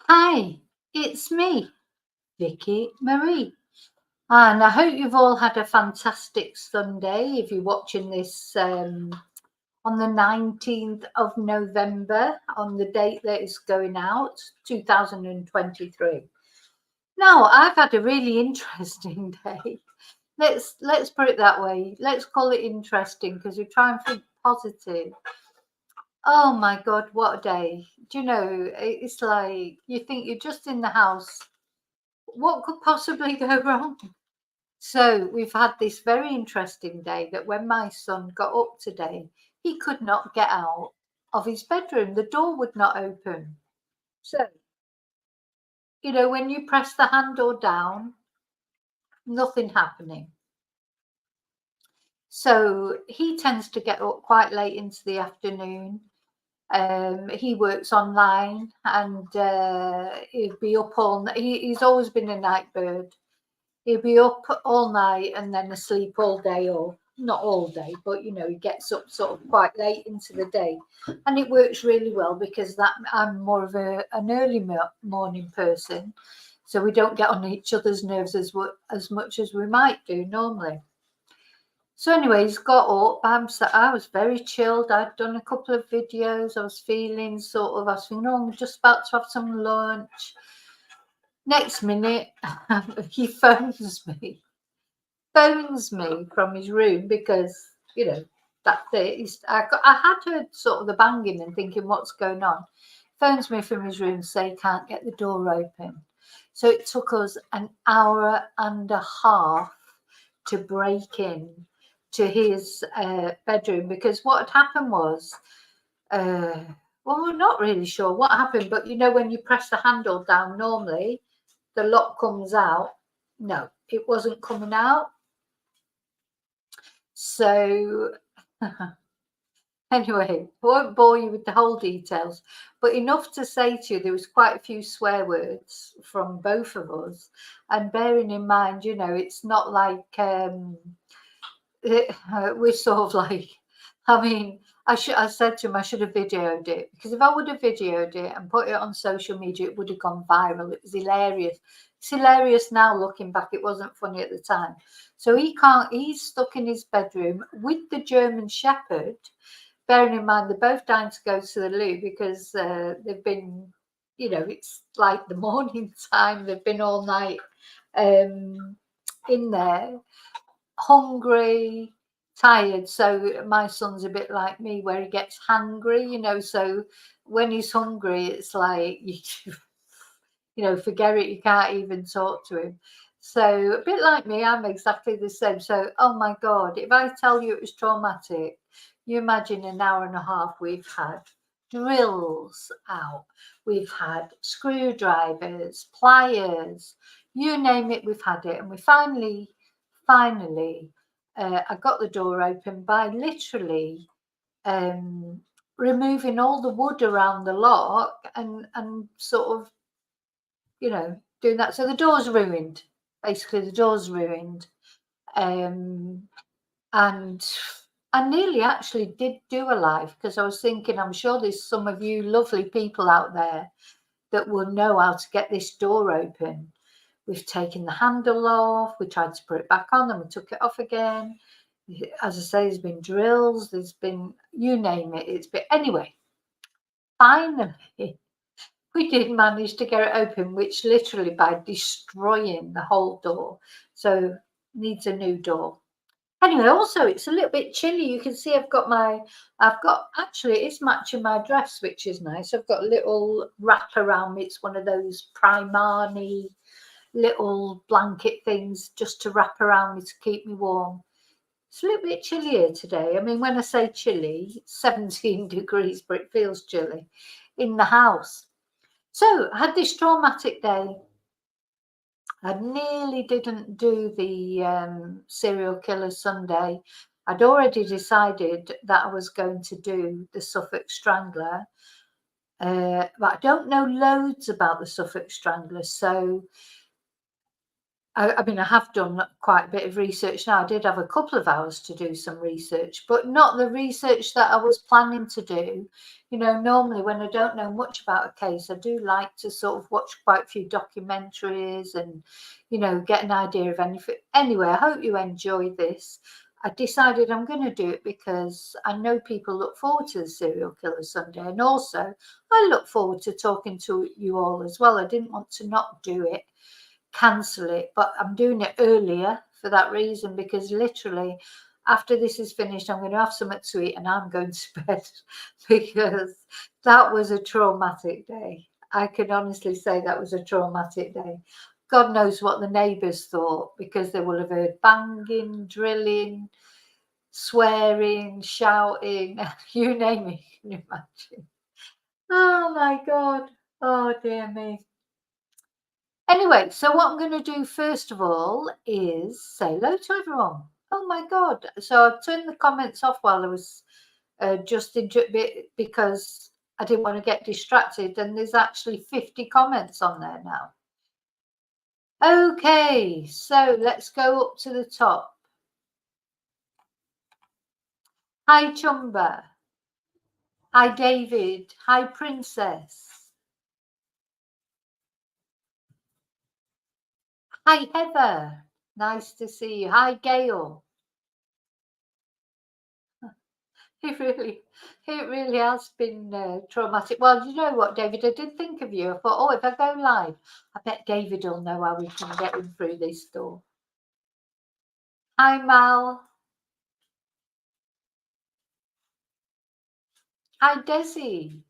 Hi, it's me, Vicky Marie, and I hope you've all had a fantastic Sunday. If you're watching this on the 19th of November, on the date that it's going out, 2023. Now, I've had a really interesting day. Let's put it that way. Let's call it interesting because we try and think positive. Oh my God, what a day. Do you know, it's like you think you're just in the house. What could possibly go wrong? So we've had this very interesting day that when my son got up today, he could not get out of his bedroom. The door would not open. So, when you press the handle down, nothing happening. So he tends to get up quite late into the afternoon. He works online and he'll be up all night. He's always been a night bird. He'll be up all night and then asleep all day, or not all day, but he gets up sort of quite late into the day, and it works really well because that I'm more of an early morning person, so we don't get on each other's nerves as much as we might do normally. So anyways, got up. I was very chilled. I'd done a couple of videos. I was feeling oh, I'm just about to have some lunch. Next minute, he phones me from his room because, that's it. I had heard sort of the banging and thinking, what's going on? Phones me from his room, say he can't get the door open. So it took us an hour and a half to break in to his bedroom, because what had happened was, well, we're not really sure what happened, but when you press the handle down, normally the lock comes out. No, it wasn't coming out. So anyway, I won't bore you with the whole details, but enough to say to you, there was quite a few swear words from both of us. And bearing in mind, it's not like we're sort of like, I said to him I should have videoed it, because if I would have videoed it and put it on social media, it would have gone viral. It was hilarious. It's hilarious now looking back. It wasn't funny at the time. So he's stuck in his bedroom with the German Shepherd, bearing in mind they're both dying to go to the loo because they've been, it's like the morning time. They've been all night in there, hungry, tired. So my son's a bit like me, where he gets hangry, so when he's hungry, it's like forget it, you can't even talk to him. So a bit like me, I'm exactly the same. So, oh my God, if I tell you it was traumatic, you imagine an hour and a half. We've had drills out, we've had screwdrivers, pliers, you name it, we've had it. And we finally, I got the door open by literally removing all the wood around the lock and sort of, doing that. So the door's ruined. Basically, the door's ruined. And I nearly actually did do a live, because I was thinking, I'm sure there's some of you lovely people out there that will know how to get this door open. We've taken the handle off, we tried to put it back on, and we took it off again. As I say, there's been drills, there's been, you name it, it's been, anyway, finally, we did manage to get it open, which literally by destroying the whole door. So needs a new door. Anyway, also it's a little bit chilly. You can see I've got actually it's matching my dress, which is nice. I've got a little wrap around me. It's one of those Primani little blanket things just to wrap around me to keep me warm. It's a little bit chillier today. I mean, when I say chilly, it's 17 degrees, but it feels chilly in the house. So I had this traumatic day. I nearly didn't do the serial killer Sunday. I'd already decided that I was going to do the Suffolk Strangler, but I don't know loads about the Suffolk Strangler. So I mean, I have done quite a bit of research now. I did have a couple of hours to do some research, but not the research that I was planning to do. You know, normally when I don't know much about a case, I do like to sort of watch quite a few documentaries and, you know, get an idea of anything. Anyway, I hope you enjoy this. I decided I'm going to do it because I know people look forward to the Serial Killer Sunday, and also I look forward to talking to you all as well. I didn't want to not do it, cancel it, but I'm doing it earlier for that reason, because literally after this is finished, I'm going to have something to eat and I'm going to bed because that was a traumatic day. I can honestly say that was a traumatic day. God knows what the neighbours thought, because they will have heard banging, drilling, swearing, shouting, you name it. Can you imagine? Oh my God. Oh dear me. Anyway, so what I'm going to do first of all is say hello to everyone. Oh my God. So I've turned the comments off while I was just into it because I didn't want to get distracted. And there's actually 50 comments on there now. Okay, so let's go up to the top. Hi, Chumba. Hi, David. Hi, Princess. Hi, Heather. Nice to see you. Hi, Gail. It really has been traumatic. Well, you know what, David? I did think of you. I thought, oh, if I go live, I bet David will know how we can get him through this door. Hi, Mal. Hi, Desi.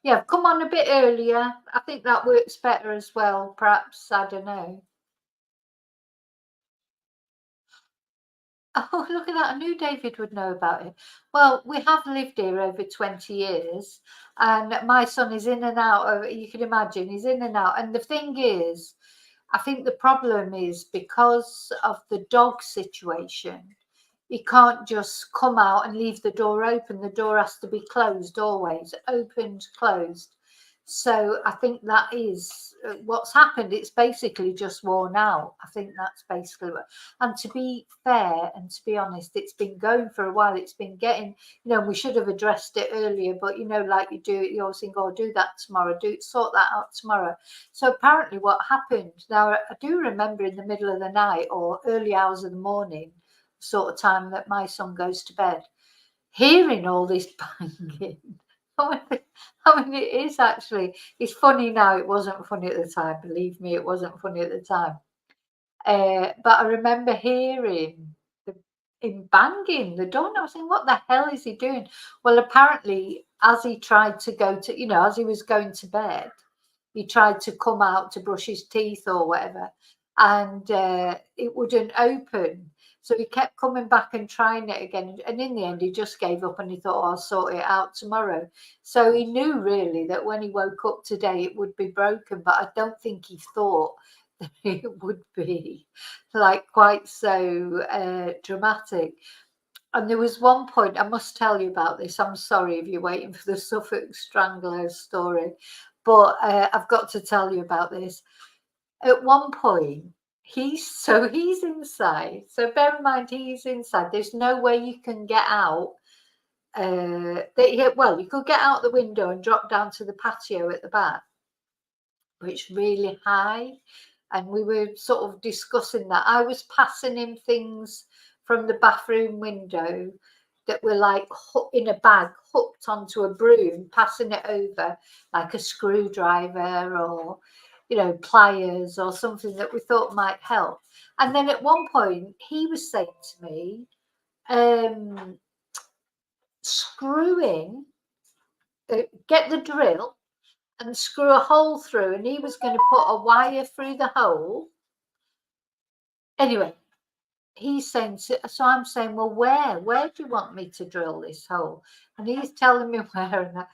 Yeah, come on a bit earlier. I think that works better as well. Perhaps, I don't know. Oh, look at that. I knew David would know about it. Well, we have lived here over 20 years, and my son is in and out of, you can imagine, he's in and out. And the thing is, I think the problem is because of the dog situation, he can't just come out and leave the door open. The door has to be closed always, opened, closed. So I think that is what's happened. It's basically just worn out. I think that's basically what. And to be fair and to be honest, it's been going for a while. It's been getting, you know, we should have addressed it earlier, but you know, like you do, you always think, oh, do that tomorrow, sort that out tomorrow. So apparently what happened, now I do remember in the middle of the night or early hours of the morning, sort of time that my son goes to bed, hearing all this banging. I mean, it is actually, it's funny now. It wasn't funny at the time. Believe me, it wasn't funny at the time. But I remember hearing him banging the door, and I was thinking, what the hell is he doing? Well, apparently, as he tried to go to, you know, as he was going to bed, he tried to come out to brush his teeth or whatever, and it wouldn't open. So he kept coming back and trying it again. And in the end, he just gave up and he thought, oh, I'll sort it out tomorrow. So he knew really that when he woke up today, it would be broken. But I don't think he thought that it would be like quite so dramatic. And there was one point, I must tell you about this. I'm sorry if you're waiting for the Suffolk Strangler story, but I've got to tell you about this. At one point, he's inside. So bear in mind, he's inside. There's no way you can get out. Well, you could get out the window and drop down to the patio at the back, but it's really high. And we were sort of discussing that. I was passing him things from the bathroom window that were like in a bag hooked onto a broom, passing it over like a screwdriver or, you know, pliers or something that we thought might help. And then at one point he was saying to me, screw in, get the drill and screw a hole through, and he was going to put a wire through the hole. Anyway, he's saying, so I'm saying, well, where do you want me to drill this hole? And he's telling me where and that.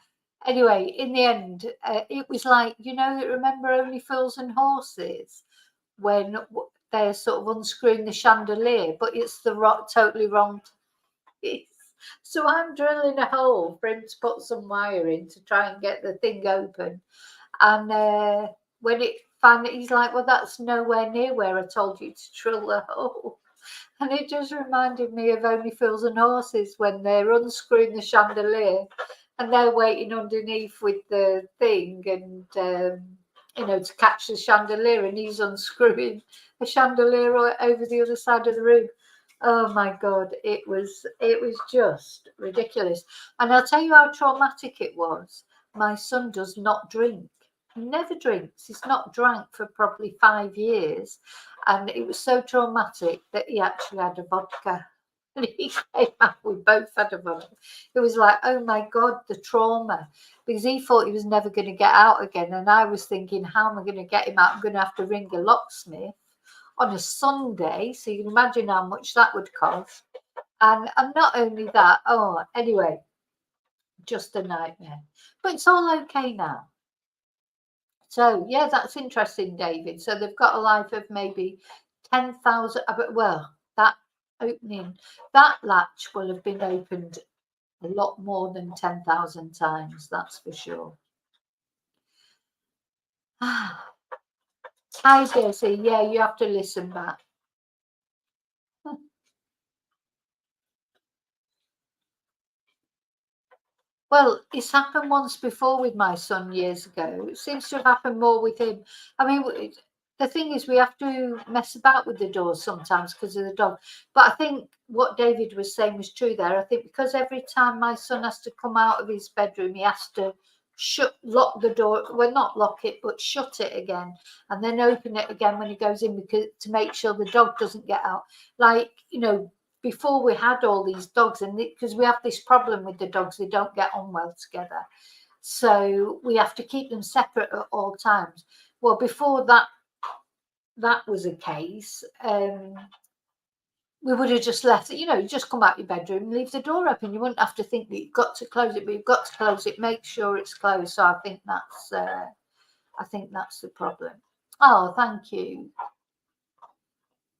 Anyway, in the end, it was like, you know, remember Only Fools and Horses, when they're sort of unscrewing the chandelier, but it's the totally wrong place. So I'm drilling a hole for him to put some wire in to try and get the thing open. And when it he's like, well, that's nowhere near where I told you to drill the hole. And it just reminded me of Only Fools and Horses when they're unscrewing the chandelier and they're waiting underneath with the thing and to catch the chandelier, and he's unscrewing a chandelier over the other side of the room. Oh my God, it was just ridiculous. And I'll tell you how traumatic it was. My son does not drink. He never drinks. He's not drank for probably 5 years. And it was so traumatic that he actually had a vodka. And he came out, we both had a vodka. It was like, oh my God, the trauma. Because he thought he was never going to get out again. And I was thinking, how am I going to get him out? I'm going to have to ring a locksmith on a Sunday. So you can imagine how much that would cost. And not only that, anyway, just a nightmare. But it's all okay now. So, yeah, that's interesting, David. So they've got a life of maybe 10,000. Well, that latch will have been opened a lot more than 10,000 times, that's for sure. Hi, Daisy. Yeah, you have to listen back. Well, it's happened once before with my son years ago. It seems to have happened more with him. I mean, the thing is, we have to mess about with the doors sometimes because of the dog. But I think what David was saying was true there. I think because every time my son has to come out of his bedroom, he has to lock the door. Well, not lock it, but shut it again, and then open it again when he goes in to make sure the dog doesn't get out. Like, before we had all these dogs, and because we have this problem with the dogs, they don't get on well together, so we have to keep them separate at all times. Well, before that was a case, we would have just left it, you just come out your bedroom and leave the door open. You wouldn't have to think that you've got to close it, but you've got to close it, make sure it's closed. So I think that's the problem. Oh, thank you,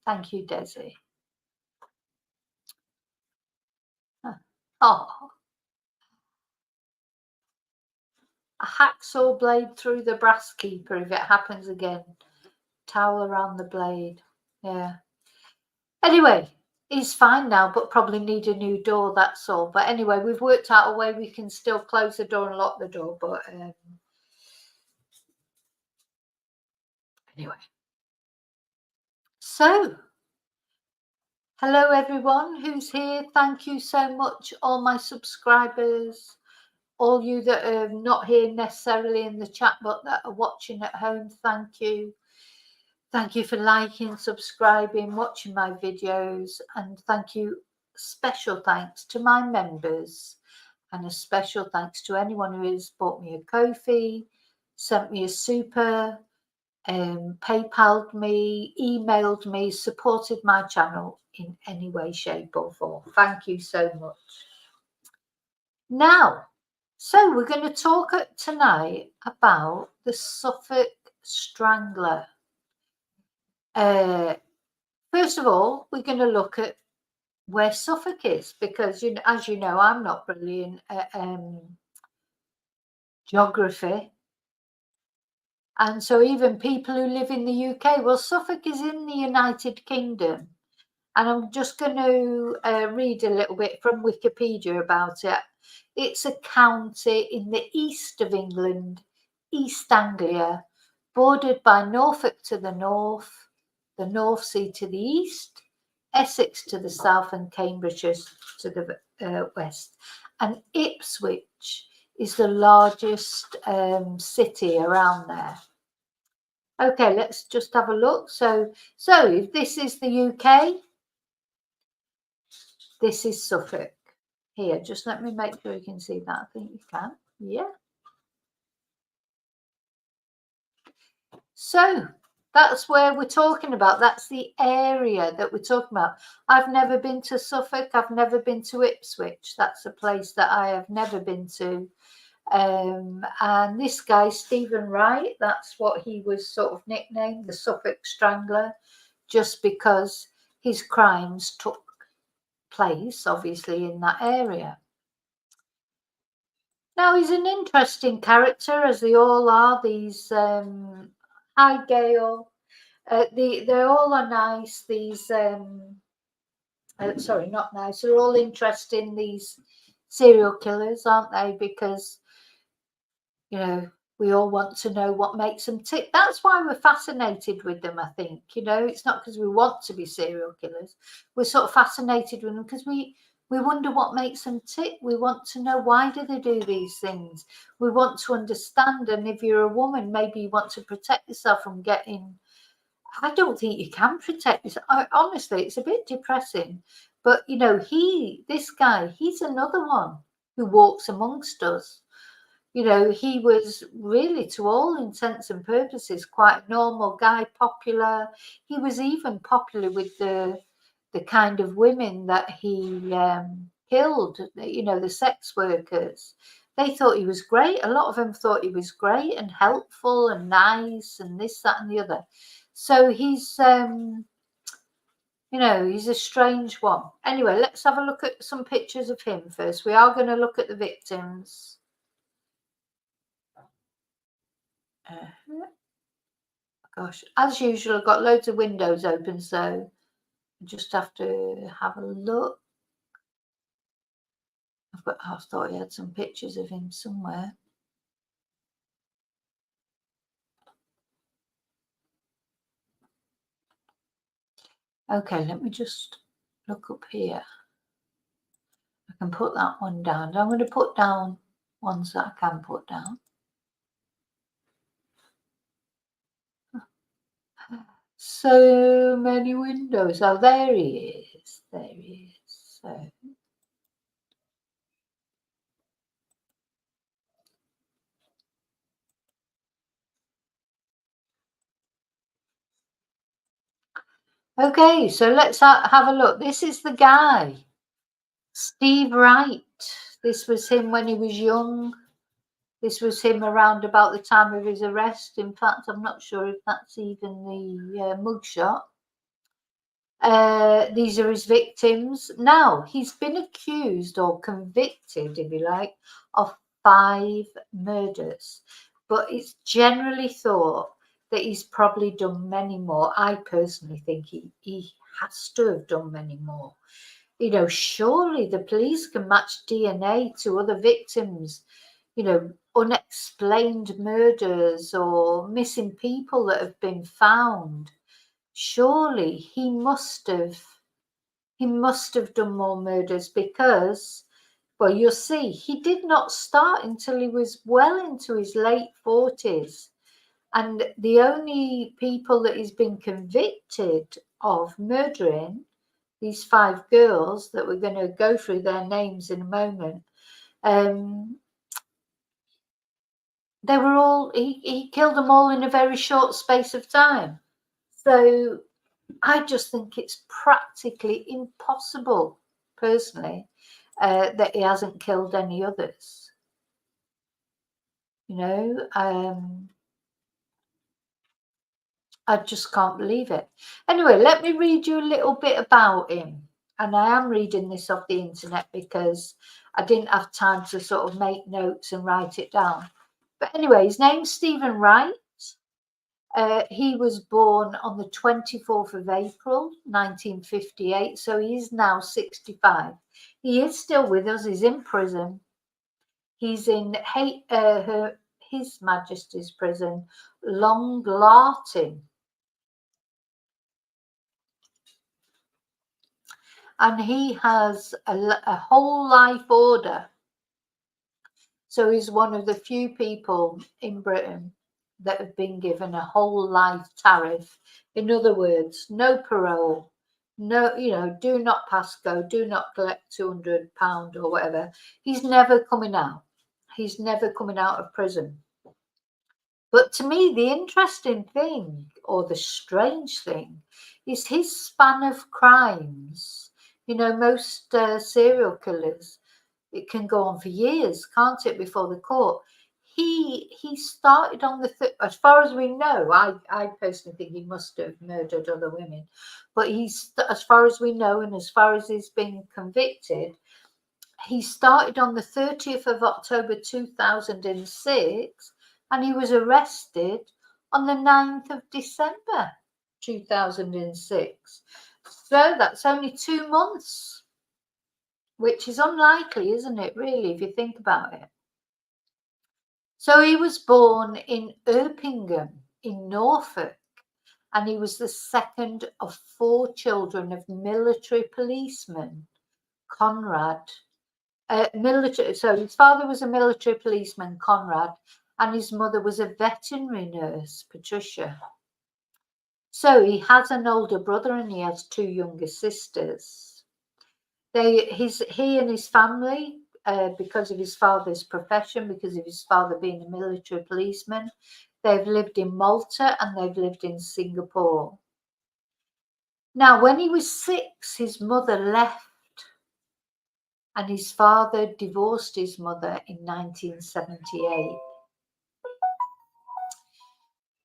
Desi. Oh, a hacksaw blade through the brass keeper if it happens again. Towel around the blade. Yeah. Anyway, he's fine now, but probably need a new door, that's all. But anyway, we've worked out a way we can still close the door and lock the door. But anyway. So, hello everyone who's here. Thank you so much, all my subscribers, all you that are not here necessarily in the chat, but that are watching at home. Thank you. Thank you for liking, subscribing, watching my videos, and thank you. Special thanks to my members, and a special thanks to anyone who has bought me a Ko-fi, sent me a super, PayPal'd me, emailed me, supported my channel in any way, shape or form. Thank you so much. Now, so we're going to talk tonight about the Suffolk Strangler. First of all, we're going to look at where Suffolk is, because as you know, I'm not brilliant at geography, and so even people who live in the UK, well, Suffolk is in the United Kingdom, and I'm just going to read a little bit from Wikipedia about it. It's a county in the east of England, East Anglia, bordered by Norfolk to the north, the North Sea to the east, Essex to the south, and Cambridgeshire to the west. And Ipswich is the largest city around there. Okay, let's just have a look. So if this is the UK, this is Suffolk. Here, just let me make sure you can see that. I think you can. Yeah. So that's where we're talking about. That's the area that we're talking about. I've never been to Suffolk. I've never been to Ipswich. That's a place that I have never been to. And this guy, Stephen Wright, that's what he was sort of nicknamed, the Suffolk Strangler, just because his crimes took place, obviously, in that area. Now, he's an interesting character, as they all are, these Hi, Gail. They all are nice. These, sorry, not nice. They're all interesting. These serial killers, aren't they? Because we all want to know what makes them tick. That's why we're fascinated with them. I think it's not because we want to be serial killers. We're sort of fascinated with them because we wonder what makes them tick. We want to know, why do they do these things? We want to understand. And if you're a woman, maybe you want to protect yourself from getting. I don't think you can protect yourself. Honestly, it's a bit depressing. But this guy, he's another one who walks amongst us. He was really, to all intents and purposes, quite a normal guy, popular. He was even popular with the kind of women that he killed, the sex workers. They thought he was great. A lot of them thought he was great and helpful and nice and this, that, and the other. So he's, he's a strange one. Anyway, let's have a look at some pictures of him first. We are going to look at the victims. Gosh, as usual, I've got loads of windows open, so I just have to have a look. I thought he had some pictures of him somewhere. Okay, let me just look up here. I can put that one down. I'm going to put down ones that I can put down. So many windows. Oh, there he is. There he is. So. Okay, so let's have a look. This is the guy, Steve Wright. This was him when he was young. This was him around about the time of his arrest. In fact, I'm not sure if that's even the mugshot. These are his victims. Now, he's been accused or convicted, if you like, of 5 murders. But it's generally thought that he's probably done many more. I personally think he has to have done many more. Surely the police can match DNA to other victims, unexplained murders or missing people that have been found. Surely he must have done more murders, because, well, you'll see, he did not start until he was well into his late 40s. And the only people that he's been convicted of murdering, these 5 girls that we're going to go through their names in a moment, they were all, he killed them all in a very short space of time. So I just think it's practically impossible, personally, that he hasn't killed any others. I just can't believe it. Anyway, let me read you a little bit about him. And I am reading this off the internet because I didn't have time to sort of make notes and write it down. But anyway, his name's Stephen Wright. He was born on the 24th of April, 1958. So he is now 65. He is still with us. He's in prison. He's in His Majesty's prison, Long Lartin. And he has a whole life order. So he's one of the few people in Britain that have been given a whole life tariff. In other words, no parole, no, do not pass go, do not collect £200 or whatever. He's never coming out. He's never coming out of prison. But to me, the interesting thing, or the strange thing, is his span of crimes. Most serial killers, it can go on for years, can't it, before the court? He started on as far as we know, I personally think he must have murdered other women, but as far as we know, and as far as he's been convicted, he started on the 30th of October 2006, and he was arrested on the 9th of December 2006. So that's only 2 months, which is unlikely, isn't it, really, if you think about it? So he was born in Erpingham in Norfolk, and he was the second of 4 children of military policeman Conrad. So his father was a military policeman, Conrad, and his mother was a veterinary nurse, Patricia. So he has an older brother and he has 2 younger sisters. He and his family, because of his father's profession, because of his father being a military policeman, they've lived in Malta and they've lived in Singapore. Now, when he was 6, his mother left and his father divorced his mother in 1978.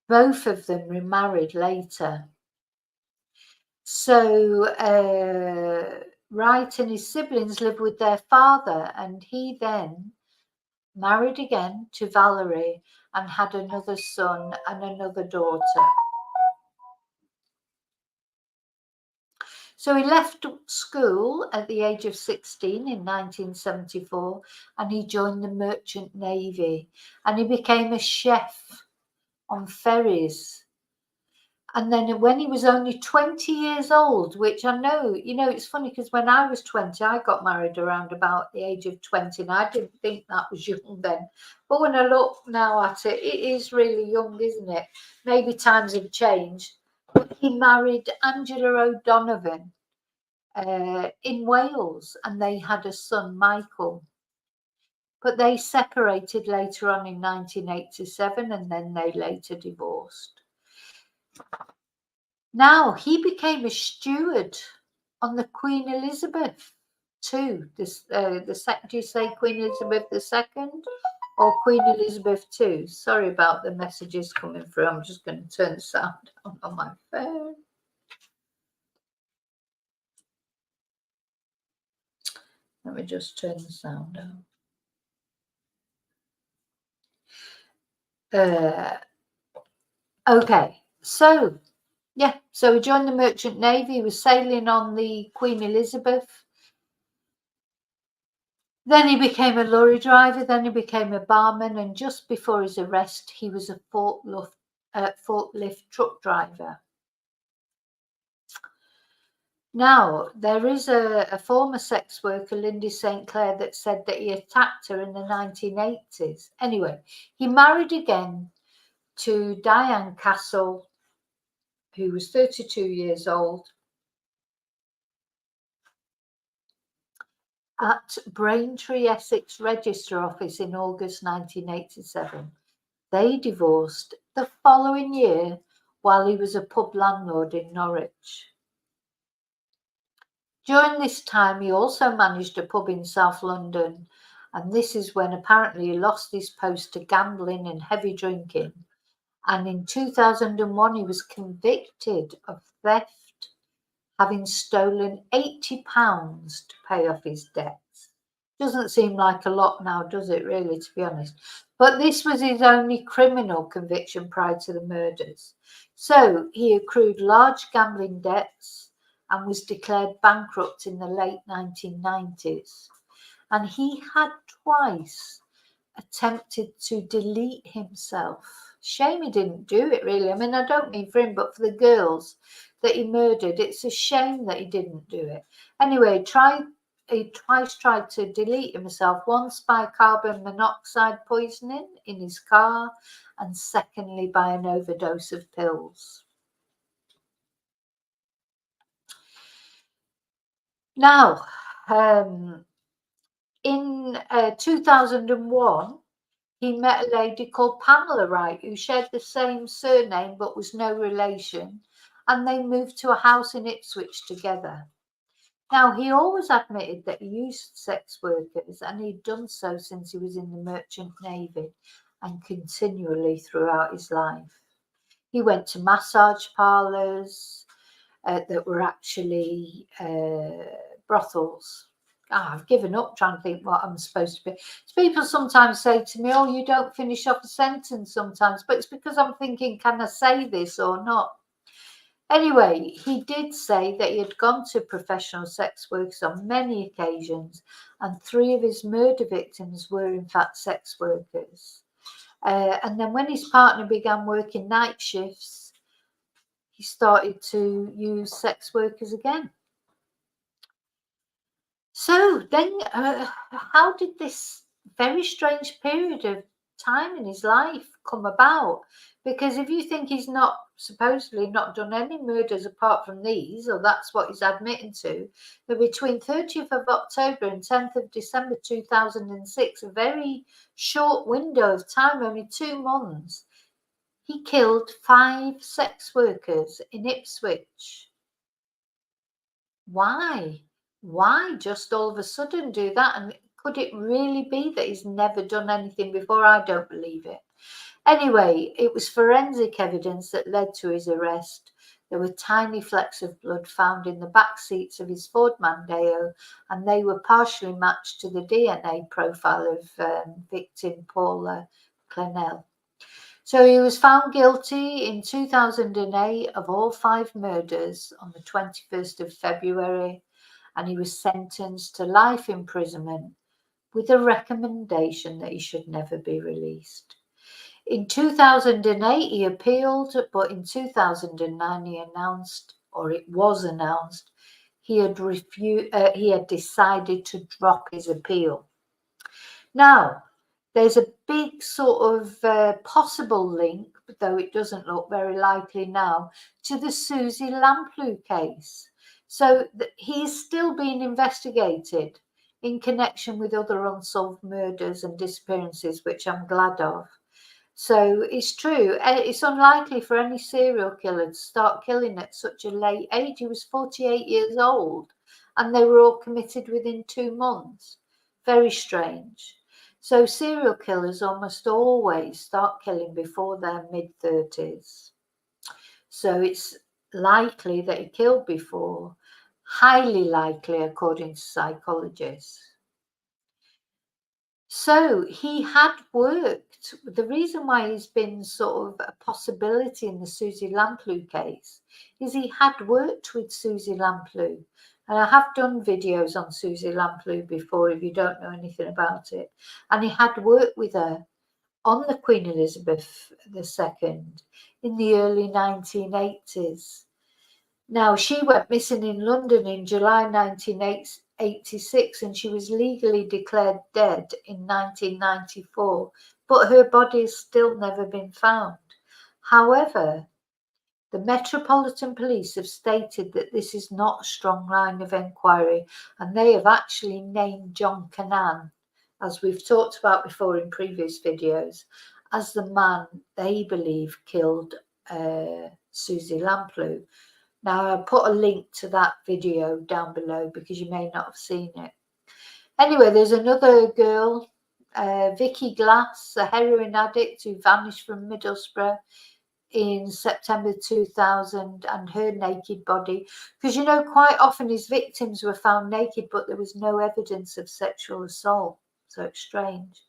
Both of them remarried later. So Wright and his siblings lived with their father, and he then married again to Valerie and had another son and another daughter. So he left school at the age of 16 in 1974 and he joined the Merchant Navy and he became a chef on ferries. And then when he was only 20 years old, which I know, it's funny because when I was 20, I got married around about the age of 20 and I didn't think that was young then. But when I look now at it, it is really young, isn't it? Maybe times have changed. But he married Angela O'Donovan in Wales and they had a son, Michael. But they separated later on in 1987 and then they later divorced. Now, he became a steward on the Queen Elizabeth II. Do you say Queen Elizabeth II or Queen Elizabeth II? Sorry about the messages coming through. I'm just going to turn the sound on my phone. Let me just turn the sound down. Okay, so yeah, so he joined the Merchant Navy. He was sailing on the Queen Elizabeth. Then he became a lorry driver, then he became a barman, and just before his arrest, he was a forklift truck driver. Now, there is a former sex worker, Lindy St. Clair, that said that he attacked her in the 1980s. Anyway, he married again to Diane Castle, who was 32 years old, at Braintree, Essex Register Office in August 1987. They divorced the following year while he was a pub landlord in Norwich. During this time, he also managed a pub in South London, and this is when apparently he lost his post to gambling and heavy drinking. And in 2001, he was convicted of theft, having stolen £80 to pay off his debts. Doesn't seem like a lot now, does it, really, to be honest? But this was his only criminal conviction prior to the murders. So he accrued large gambling debts and was declared bankrupt in the late 1990s. And he had twice attempted to delete himself. Shame he didn't do it, really. I mean, I don't mean for him, but for the girls that he murdered, it's a shame that he didn't do it. Anyway, he twice tried to delete himself, once by carbon monoxide poisoning in his car, and secondly by an overdose of pills. Now, in 2001, he met a lady called Pamela Wright, who shared the same surname but was no relation, and they moved to a house in Ipswich together. Now, he always admitted that he used sex workers, and he'd done so since he was in the Merchant Navy and continually throughout his life. He went to massage parlours that were actually brothels. I've given up trying to think what I'm supposed to be. So people sometimes say to me, oh, you don't finish off a sentence sometimes, but it's because I'm thinking, can I say this or not? Anyway, he did say that he had gone to professional sex workers on many occasions, and 3 of his murder victims were in fact sex workers. And then when his partner began working night shifts, he started to use sex workers again. So then, how did this very strange period of time in his life come about? Because if you think he's not supposedly not done any murders apart from these, or that's what he's admitting to, that between 30th of October and 10th of December 2006, a very short window of time, only 2 months, he killed 5 sex workers in Ipswich. Why? Why just all of a sudden do that? And could it really be that he's never done anything before? I don't believe it. Anyway, it was forensic evidence that led to his arrest. There were tiny flecks of blood found in the back seats of his Ford Mondeo, and they were partially matched to the DNA profile of victim Paula Clennell. So he was found guilty in 2008 of all 5 murders on the 21st of February, and he was sentenced to life imprisonment with a recommendation that he should never be released. In 2008 he appealed, but in 2009 he announced, or it was announced, he had decided to drop his appeal. Now, there's a big sort of possible link, though it doesn't look very likely now, to the Susie Lamplugh case. So he's still being investigated in connection with other unsolved murders and disappearances, which I'm glad of. So it's true. It's unlikely for any serial killer to start killing at such a late age. He was 48 years old, and they were all committed within 2 months. Very strange. So serial killers almost always start killing before their mid-30s. So it's likely that he killed before, highly likely according to psychologists. So he had worked. The reason why he's been sort of a possibility in the Susie Lamplugh case is he had worked with Susie Lamplugh. And I have done videos on Susie Lamplugh before if you don't know anything about it. And he had worked with her on the Queen Elizabeth II in the early 1980s. Now, she went missing in London in July 1986 and she was legally declared dead in 1994, but her body has still never been found. However, the Metropolitan Police have stated that this is not a strong line of inquiry, and they have actually named John Cannan, as we've talked about before in previous videos, as the man they believe killed Susie Lamplugh. Now, I'll put a link to that video down below because you may not have seen it. Anyway, there's another girl, Vicky Glass, a heroin addict who vanished from Middlesbrough in September 2000, and her naked body, because you know quite often his victims were found naked but there was no evidence of sexual assault, so it's strange.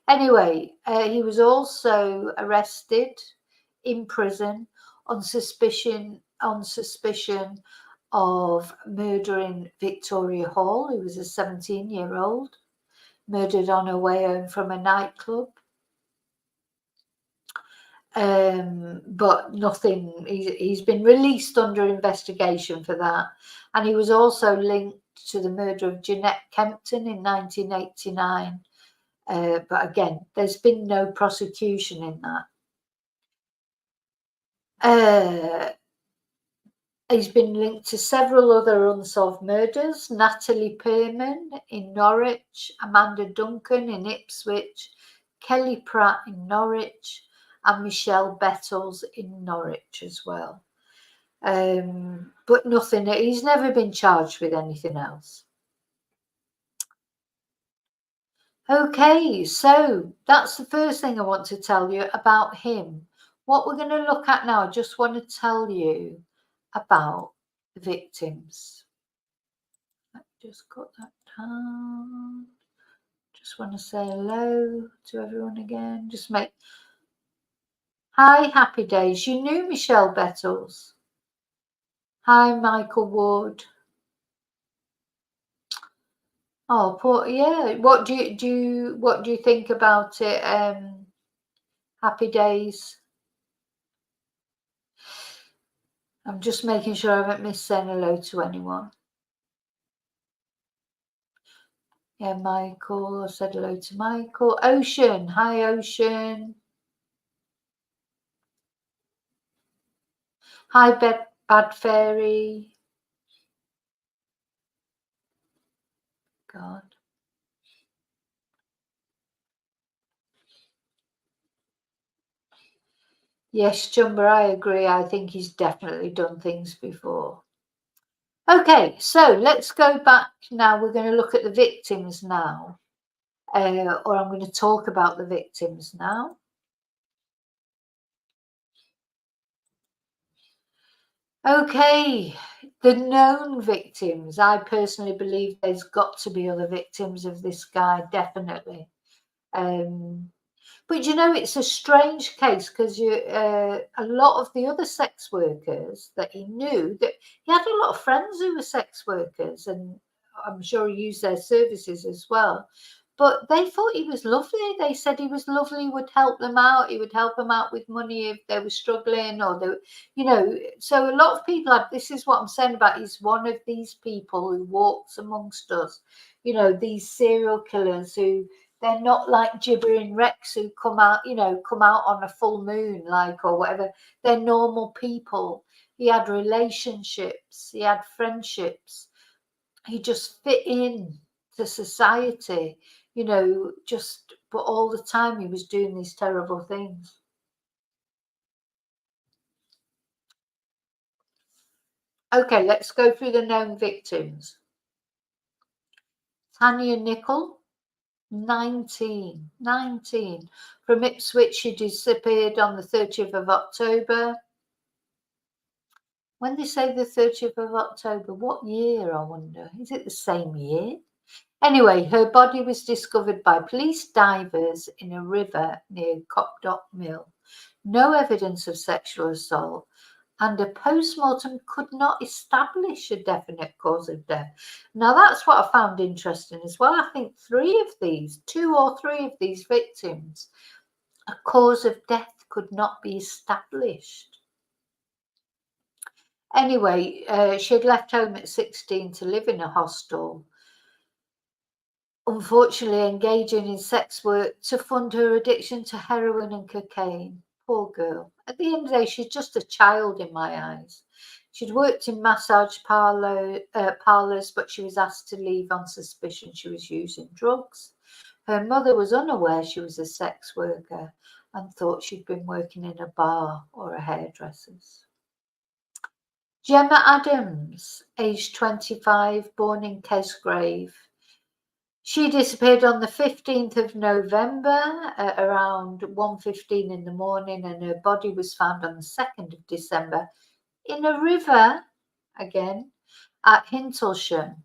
Anyway, he was also arrested in prison on suspicion of murdering Victoria Hall, who was a 17-year-old, murdered on her way home from a nightclub. But nothing, he's been released under investigation for that. And he was also linked to the murder of Jeanette Kempton in 1989. But again, there's been no prosecution in that. He's been linked to several other unsolved murders: Natalie Pearman in Norwich, Amanda Duncan in Ipswich, Kelly Pratt in Norwich, and Michelle Bettles in Norwich as well. But nothing, he's never been charged with anything else. Okay, so that's the first thing I want to tell you about him. What we're going to look at now, I just want to tell you about the victims. Let me just cut that can't. Just want to say hello to everyone again. Just make. Hi, Happy Days. You knew Michelle Bettles. Hi, Michael Ward. Oh, poor, yeah. What do you think about it? Happy Days. I'm just making sure I haven't missed saying hello to anyone. Yeah, Michael. I said hello to Michael. Ocean. Hi, Ocean. Hi, Bad Fairy. God. Yes, Jumber, I agree. I think he's definitely done things before. Okay, so let's go back now. We're going to look at the victims now. Or I'm going to talk about the victims now. Okay, the known victims. I personally believe there's got to be other victims of this guy, definitely. But you know, it's a strange case because a lot of the other sex workers that he knew, that he had a lot of friends who were sex workers, and I'm sure he used their services as well. But they thought he was lovely. They said he was lovely, would help them out. He would help them out with money if they were struggling, or they, you know. So a lot of people have. This is what I'm saying about. He's one of these people who walks amongst us. You know, these serial killers who, they're not like gibbering wrecks who come out on a full moon, like, or whatever. They're normal people. He had relationships. He had friendships. He just fit in to society, but all the time he was doing these terrible things. Okay, let's go through the known victims. Tanya Nicol, 19. From Ipswich, she disappeared on the 30th of October. When they say the 30th of October, what year, I wonder? Is it the same year? Anyway, her body was discovered by police divers in a river near Copdock Mill. No evidence of sexual assault, and a post-mortem could not establish a definite cause of death. Now, that's what I found interesting as well. I think two or three of these victims, a cause of death could not be established. Anyway, she had left home at 16 to live in a hostel, unfortunately engaging in sex work to fund her addiction to heroin and cocaine. Poor girl. At the end of the day, she's just a child in my eyes. She'd worked in massage parlours, but she was asked to leave on suspicion she was using drugs. Her mother was unaware she was a sex worker and thought she'd been working in a bar or a hairdresser's. Gemma Adams, aged 25, born in Kesgrave. She disappeared on the 15th of November at around 1:15 in the morning, and her body was found on the 2nd of December in a river, again, at Hintlesham.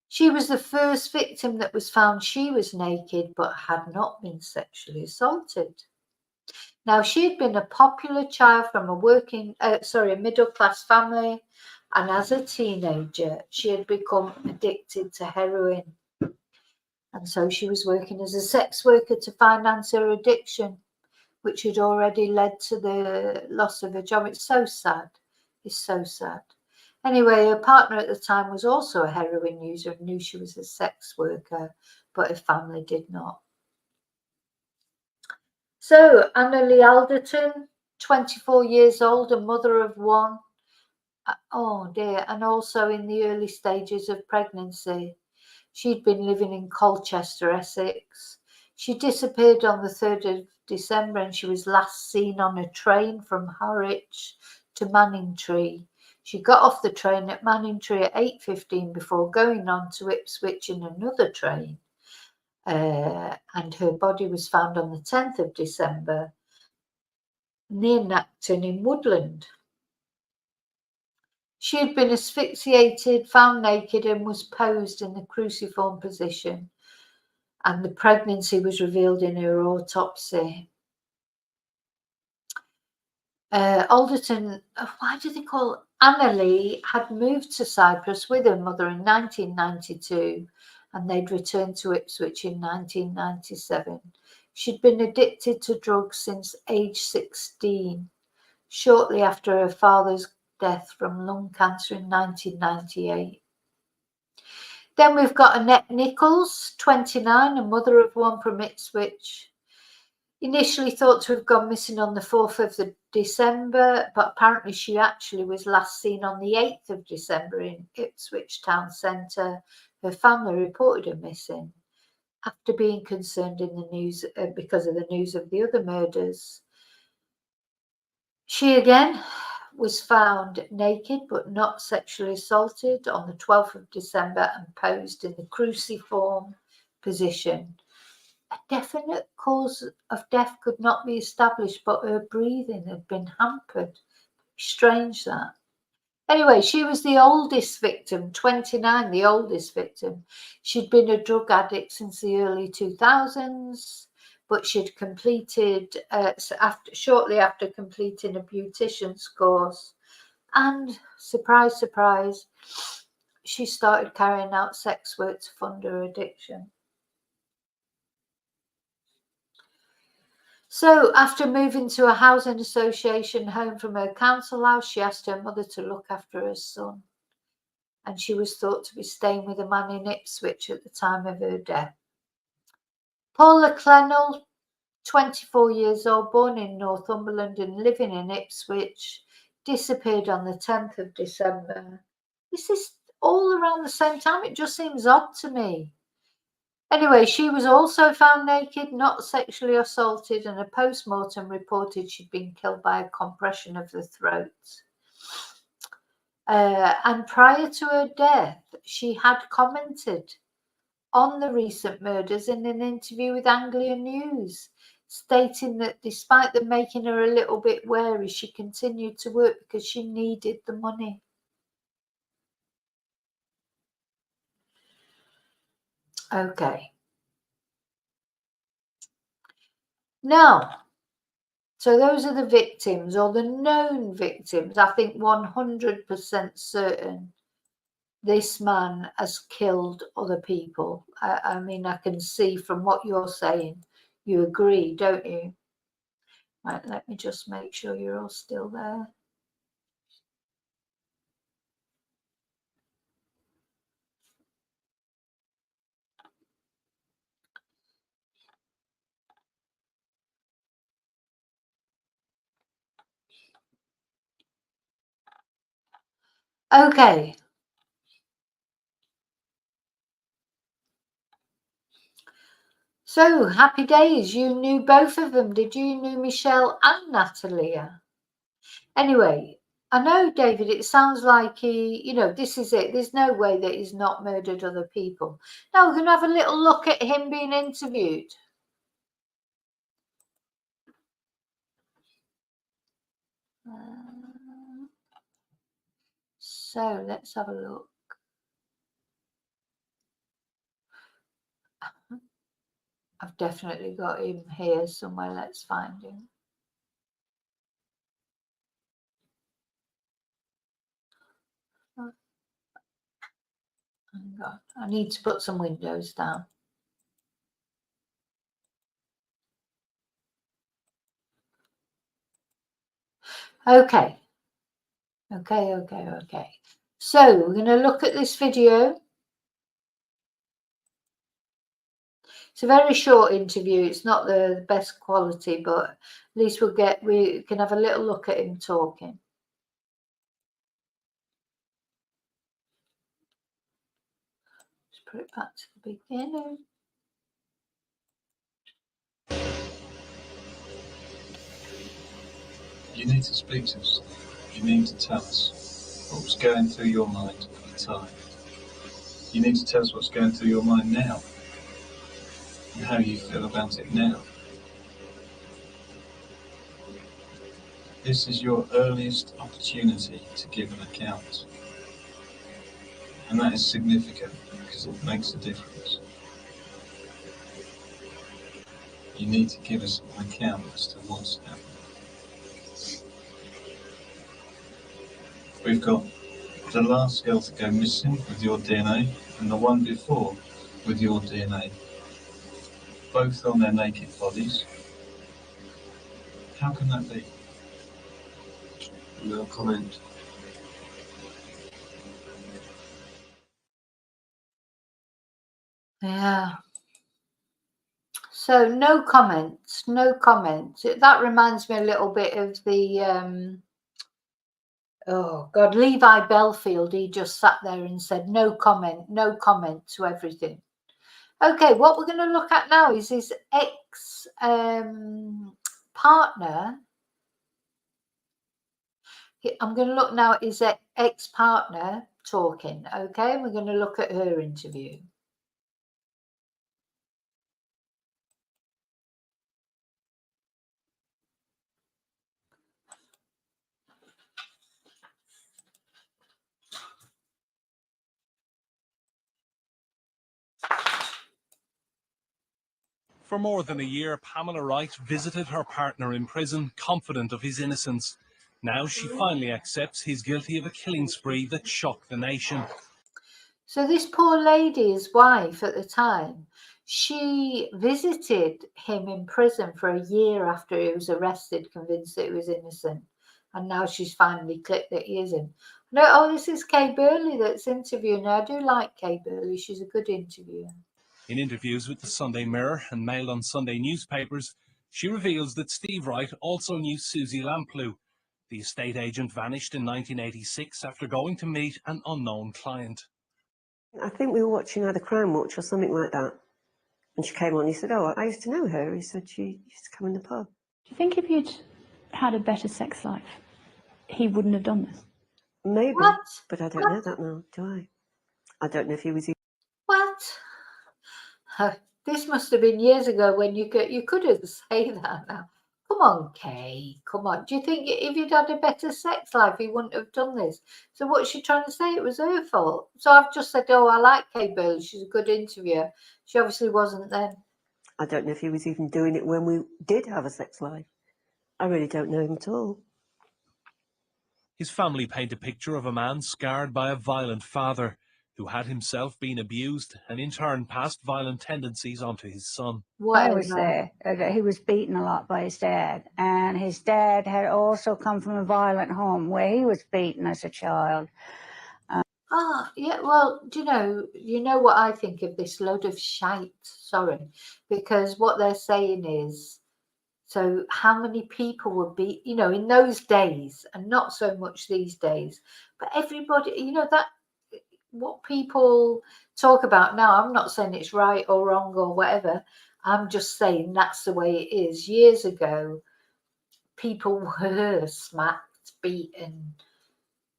She was the first victim that was found. She was naked but had not been sexually assaulted. Now, she had been a popular child from a middle-class family, and as a teenager, she had become addicted to heroin. And so she was working as a sex worker to finance her addiction, which had already led to the loss of her job. It's so sad. It's so sad. Anyway, her partner at the time was also a heroin user and knew she was a sex worker, but her family did not. So, Annalie Alderton, 24 years old, a mother of one. Oh dear, and also in the early stages of pregnancy. She'd been living in Colchester, Essex. She disappeared on the 3rd of December and she was last seen on a train from Harwich to Manningtree. She got off the train at Manningtree at 8:15 before going on to Ipswich in another train. And her body was found on the 10th of December near Nacton in Woodland. She had been asphyxiated, found naked, and was posed in the cruciform position, and the pregnancy was revealed in her autopsy. Alderton, why do they call Annalie, had moved to Cyprus with her mother in 1992, and they'd returned to Ipswich in 1997. She'd been addicted to drugs since age 16, shortly after her father's death from lung cancer in 1998. Then we've got Annette Nichols, 29, a mother of one from Ipswich. Initially thought to have gone missing on the 4th of December, but apparently she actually was last seen on the 8th of December in Ipswich town centre. Her family reported her missing after being concerned in the news because of the news of the other murders. She again was found naked but not sexually assaulted on the 12th of December and posed in the cruciform position. A definite cause of death could not be established, but her breathing had been hampered. Strange that. Anyway, she was the oldest victim, 29, the oldest victim. She'd been a drug addict since the early 2000s, but she'd completed, shortly after completing a beautician's course. And surprise, surprise, she started carrying out sex work to fund her addiction. So after moving to a housing association home from her council house, she asked her mother to look after her son. And she was thought to be staying with a man in Ipswich at the time of her death. Paula Clennell, 24 years old, born in Northumberland and living in Ipswich, disappeared on the 10th of December. Is this all around the same time? It just seems odd to me. Anyway, she was also found naked, not sexually assaulted, and a post-mortem reported she'd been killed by a compression of the throat. And prior to her death, she had commented on the recent murders in an interview with Anglia News, stating that despite them making her a little bit wary, she continued to work because she needed the money. Okay. Now, so those are the victims, or the known victims. I think 100% certain this man has killed other people. I mean, I can see from what you're saying, you agree, don't you? Right, let me just make sure you're all still there. Okay. So, happy days. You knew both of them. Did you know Michelle and Natalia? Anyway, I know, David, it sounds like this is it. There's no way that he's not murdered other people. Now we're going to have a little look at him being interviewed. So let's have a look. I've definitely got him here somewhere. Let's find him. Hang on. I need to put some windows down. Okay. So we're going to look at this video. It's a very short interview. It's not the best quality, but at least we can have a little look at him talking. Let's put it back to the beginning. You need to speak to us. You need to tell us what was going through your mind at the time. You need to tell us what's going through your mind now and how you feel about it now. This is your earliest opportunity to give an account. And that is significant because it makes a difference. You need to give us an account as to what's happened. We've got the last girl to go missing with your DNA and the one before with your DNA. Both on their naked bodies. How can that be? No comment. Yeah. So no comments, no comments. That reminds me a little bit of the oh God, Levi Belfield. He just sat there and said no comment to everything. Okay, what we're going to look at now is his ex partner. I'm going to look now at his ex partner talking. Okay, we're going to look at her interview. For more than a year, Pamela Wright visited her partner in prison, confident of his innocence. Now she finally accepts he's guilty of a killing spree that shocked the nation. So this poor lady, his wife at the time, she visited him in prison for a year after he was arrested, convinced that he was innocent. And now she's finally clicked that he isn't. No, oh, this is Kay Burley that's interviewing her. I do like Kay Burley. She's a good interviewer. In interviews with the Sunday Mirror and Mail on Sunday newspapers, she reveals that Steve Wright also knew Susie Lamplugh. The estate agent vanished in 1986 after going to meet an unknown client. I think we were watching either Crime Watch or something like that. And she came on and he said, oh, I used to know her. He said she used to come in the pub. Do you think if you'd had a better sex life, he wouldn't have done this? Maybe, What? but I don't know that now, do I? I don't know if he was... What? This must have been years ago when you couldn't say that now. Come on, Kay. Come on. Do you think if you'd had a better sex life, he wouldn't have done this? So what's she trying to say? It was her fault. So I've just said, oh, I like Kay Burley. She's a good interviewer. She obviously wasn't then. I don't know if he was even doing it when we did have a sex life. I really don't know him at all. His family paint a picture of a man scarred by a violent father who had himself been abused and in turn passed violent tendencies onto his son. Whatever. I was there. He was beaten a lot by his dad, and his dad had also come from a violent home where he was beaten as a child. Yeah, well, do you know what I think of this load of shite? Sorry, because what they're saying is, so how many people would be, in those days, and not so much these days, but everybody, that what people talk about now, I'm not saying it's right or wrong or whatever. I'm just saying that's the way it is. Years ago, people were smacked, beaten,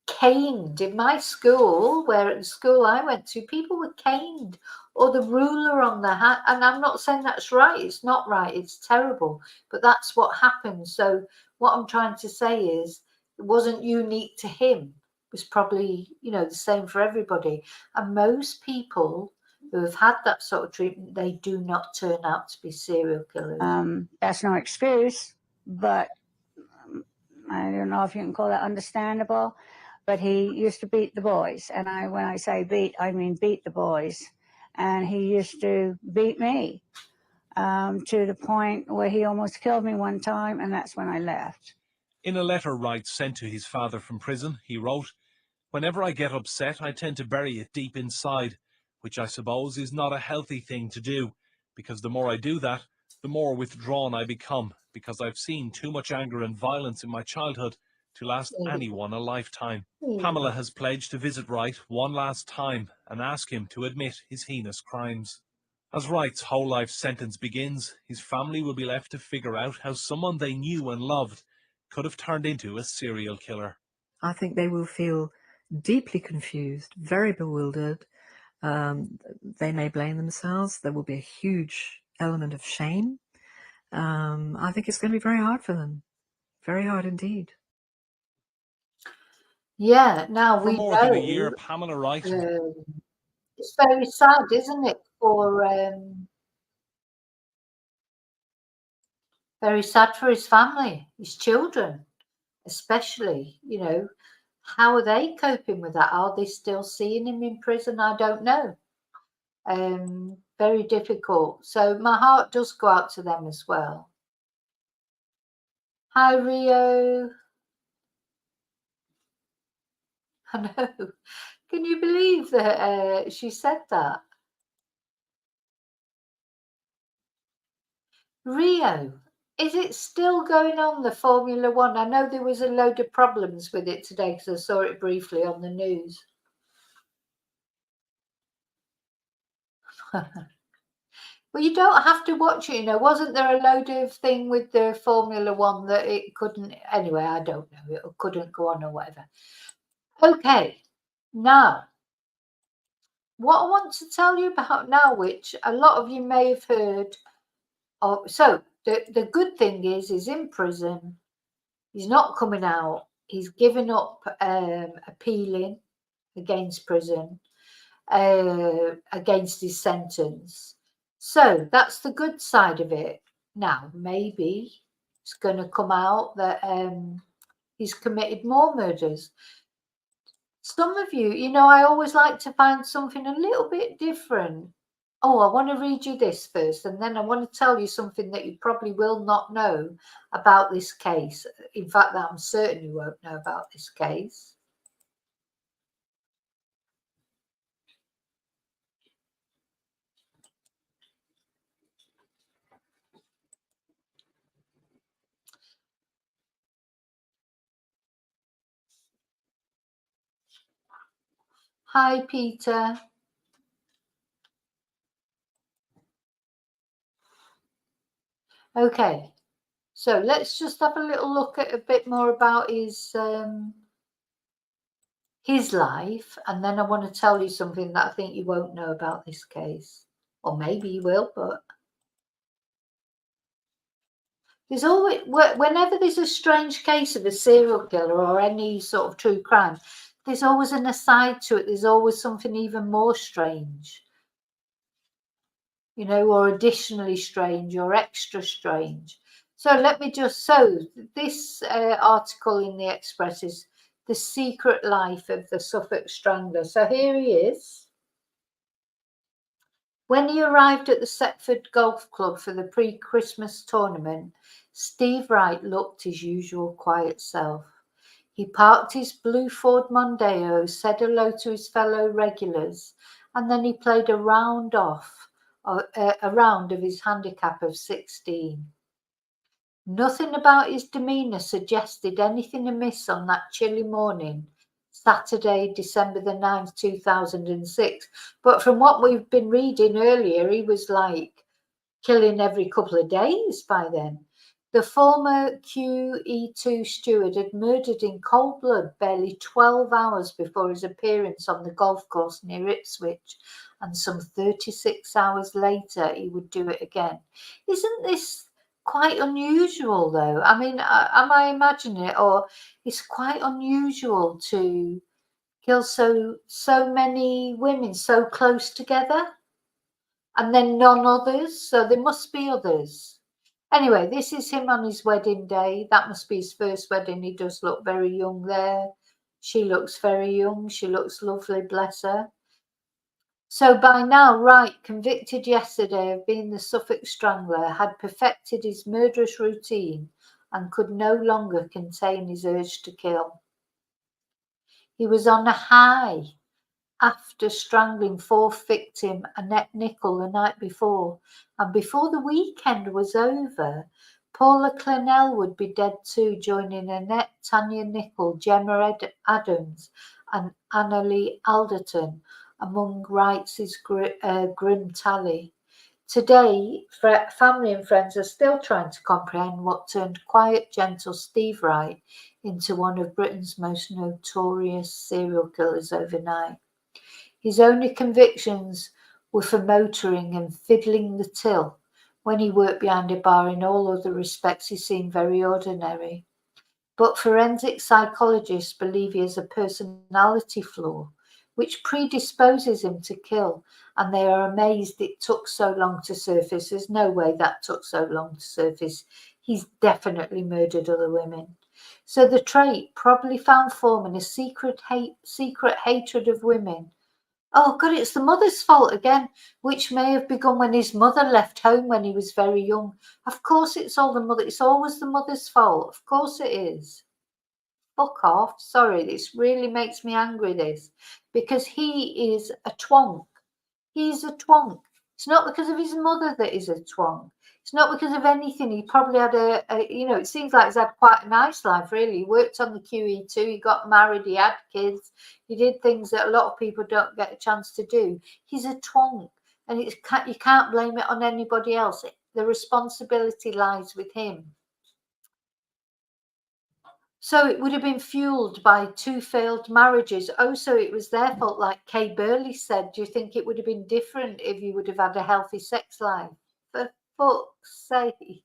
caned. In my school, where at the school I went to, people were caned, or the ruler on their hat. And I'm not saying that's right. It's not right. It's terrible. But that's what happened. So what I'm trying to say is it wasn't unique to him. It was probably, the same for everybody. And most people who have had that sort of treatment, they do not turn out to be serial killers. That's no excuse, but I don't know if you can call that understandable. But he used to beat the boys, and when I say beat, I mean beat the boys. And he used to beat me to the point where he almost killed me one time, and that's when I left. In a letter Wright sent to his father from prison, he wrote, "Whenever I get upset, I tend to bury it deep inside, which I suppose is not a healthy thing to do, because the more I do that, the more withdrawn I become, because I've seen too much anger and violence in my childhood to last anyone a lifetime." Pamela has pledged to visit Wright one last time and ask him to admit his heinous crimes. As Wright's whole life sentence begins, his family will be left to figure out how someone they knew and loved could have turned into a serial killer. I think they will feel deeply confused, very bewildered. They may blame themselves. There will be a huge element of shame. I think it's going to be very hard for them. Very hard indeed. Yeah, now For we more than a know year, Pamela Wright. it's very sad, isn't it? Very sad for his family, his children, especially. You know, how are they coping with that? Are they still seeing him in prison? I don't know. Very difficult. So my heart does go out to them as well. Hi, Rio. I know. Can you believe that she said that? Rio, is it still going on, the Formula One? I know there was a load of problems with it today because I saw it briefly on the news. Well, you don't have to watch it, you know. Wasn't there a load of thing with the Formula One that it couldn't? Anyway, I don't know. It couldn't go on or whatever. Okay, now, what I want to tell you about now, which a lot of you may have heard of. So, the good thing is he's in prison. He's not coming out. He's given up appealing against prison, against his sentence. So that's the good side of it. Now, maybe it's going to come out that he's committed more murders. Some of you, you know, I always like to find something a little bit different. Oh, I want to read you this first, and then I want to tell you something that you probably will not know about this case. In fact, that I'm certain you won't know about this case. Hi, Peter. Okay, so let's just have a little look at a bit more about his life, and then I want to tell you something that I think you won't know about this case, or maybe you will, but there's always, whenever there's a strange case of a serial killer or any sort of true crime, there's always an aside to it. There's always something even more strange, you know, or additionally strange or extra strange. So let me just, so this article in the Express is The Secret Life of the Suffolk Strangler. So here he is. When he arrived at the Setford Golf Club for the pre-Christmas tournament, Steve Wright looked his usual quiet self. He parked his blue Ford Mondeo, said hello to his fellow regulars, and then he played a round of his handicap of 16. Nothing about his demeanour suggested anything amiss on that chilly morning, Saturday, December the 9th, 2006. But from what we've been reading earlier, he was like killing every couple of days by then. The former QE2 steward had murdered in cold blood barely 12 hours before his appearance on the golf course near Ipswich, and some 36 hours later he would do it again. Isn't this quite unusual, though? I mean, am I imagining it, or it's quite unusual to kill so many women so close together, and then none others? So there must be others. Anyway, this is him on his wedding day. That must be his first wedding. He does look very young there. She looks very young. She looks lovely, bless her. So by now, Wright, convicted yesterday of being the Suffolk Strangler, had perfected his murderous routine and could no longer contain his urge to kill. He was on a high after strangling fourth victim Annette Nicol the night before, and before the weekend was over, Paula Clennell would be dead too, joining Annette, Tanya Nicol, Gemma Adams and Annalie Alderton among Wright's grim tally. Today, family and friends are still trying to comprehend what turned quiet, gentle Steve Wright into one of Britain's most notorious serial killers overnight. His only convictions were for motoring and fiddling the till. When he worked behind a bar, in all other respects he seemed very ordinary. But forensic psychologists believe he has a personality flaw which predisposes him to kill, and they are amazed it took so long to surface. There's no way that took so long to surface. He's definitely murdered other women. So the trait probably found form in a secret hatred of women. Oh God, it's the mother's fault again, which may have begun when his mother left home when he was very young. Of course it's all the mother. It's always the mother's fault. Of course it is. Fuck off. Sorry, this really makes me angry, this. Because he is a twonk. He's a twonk. It's not because of his mother that he's a twonk. It's not because of anything. He probably had it seems like he's had quite a nice life, really. He worked on the QE2, he got married, he had kids, he did things that a lot of people don't get a chance to do. He's a twonk, and you can't blame it on anybody else. The responsibility lies with him. So it would have been fueled by 2 failed marriages. Oh, so it was their fault, like Kay Burley said. Do you think it would have been different if you would have had a healthy sex life? For fuck's sake.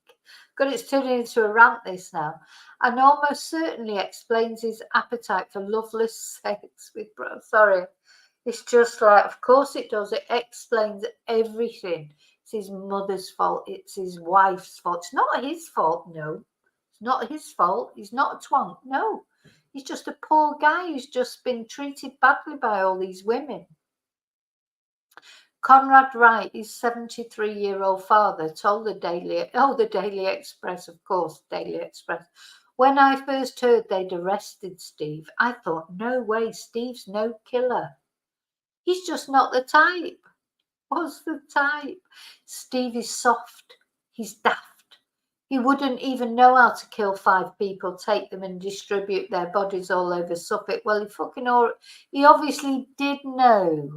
God, it's turning into a rant, this now. And almost certainly explains his appetite for loveless sex with bro. Sorry. It's just like, of course it does. It explains everything. It's his mother's fault. It's his wife's fault. It's not his fault, no. Not his fault. He's not a twonk. No, he's just a poor guy who's just been treated badly by all these women. Conrad Wright, his 73-year-old father, told the Daily Express, of course, Daily Express. When I first heard they'd arrested Steve, I thought, no way, Steve's no killer. He's just not the type. What's the type? Steve is soft. He's daft. He wouldn't even know how to kill 5 people, take them and distribute their bodies all over Suffolk. Well, he obviously did know,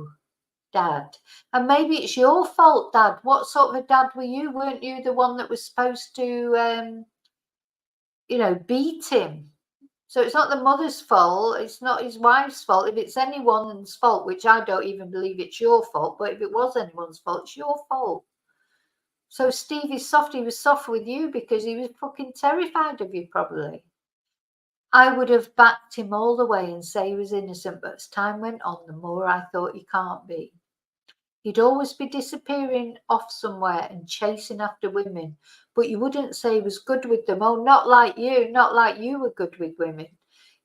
Dad. And maybe it's your fault, Dad. What sort of a dad were you? Weren't you the one that was supposed to, beat him? So it's not the mother's fault. It's not his wife's fault. If it's anyone's fault, which I don't even believe it's your fault, but if it was anyone's fault, it's your fault. So Steve is soft. He was soft with you because he was fucking terrified of you, probably. I would have backed him all the way and say he was innocent, but as time went on, the more I thought he can't be. He'd always be disappearing off somewhere and chasing after women, but you wouldn't say he was good with them. Oh, not like you were good with women.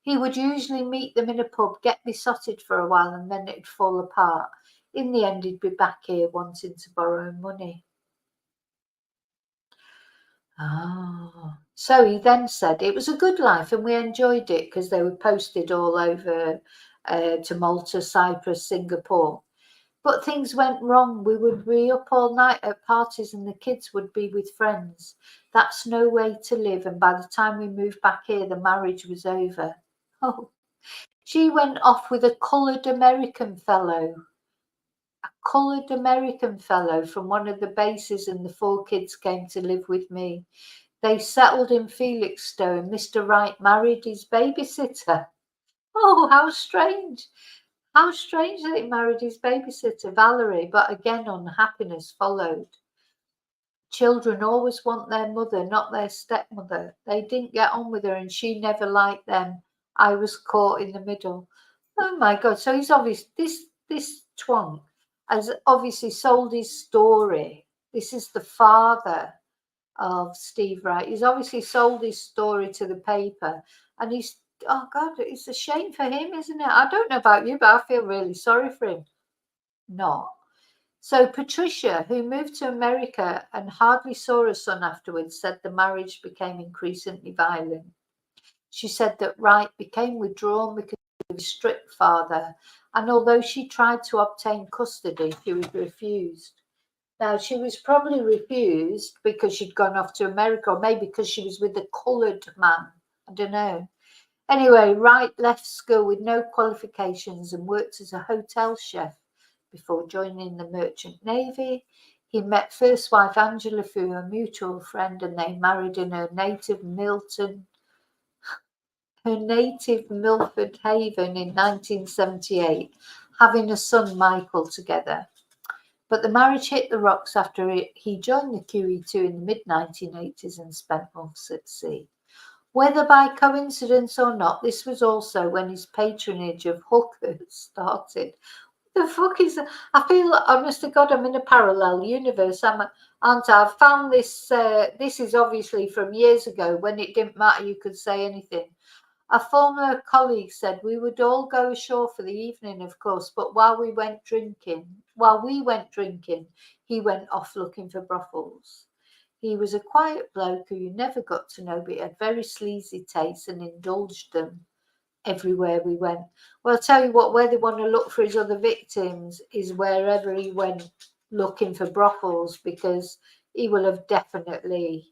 He would usually meet them in a pub, get besotted for a while, and then it'd fall apart. In the end, he'd be back here wanting to borrow money. So he then said it was a good life and we enjoyed it because they were posted all over to Malta, Cyprus, Singapore. But things went wrong. We would be up all night at parties and the kids would be with friends. That's no way to live. And by the time we moved back here, the marriage was over. Oh, she went off with a coloured American fellow. A coloured American fellow from one of the bases, and the 4 kids came to live with me. They settled in Felixstowe and Mr. Wright married his babysitter. Oh, how strange. How strange that he married his babysitter, Valerie, but again unhappiness followed. Children always want their mother, not their stepmother. They didn't get on with her and she never liked them. I was caught in the middle. Oh my God. So he's obviously, this twonk has obviously sold his story. This is the father of Steve Wright. He's obviously sold his story to the paper and he's, oh God, it's a shame for him, isn't it? I don't know about you, but I feel really sorry for him. Not. So Patricia, who moved to America and hardly saw her son afterwards, said the marriage became increasingly violent. She said that Wright became withdrawn because of his strict father, and although she tried to obtain custody, she was refused. Now, she was probably refused because she'd gone off to America, or maybe because she was with a coloured man. I don't know. Anyway, Wright left school with no qualifications and worked as a hotel chef before joining the Merchant Navy. He met first wife Angela through a mutual friend and they married in her native Milford Haven in 1978, having a son Michael together. But the marriage hit the rocks after he joined the QE2 in the mid-1980s and spent months at sea. Whether by coincidence or not, this was also when his patronage of hookers started. The fuck is that? I feel, honest to God, I'm in a parallel universe, aren't I? I've found this. This is obviously from years ago when it didn't matter, you could say anything. A former colleague said we would all go ashore for the evening, of course, but while we went drinking, he went off looking for brothels. He was a quiet bloke who you never got to know, but he had very sleazy tastes and indulged them everywhere we went. Well, I'll tell you what, where they want to look for his other victims is wherever he went looking for brothels, because he will have definitely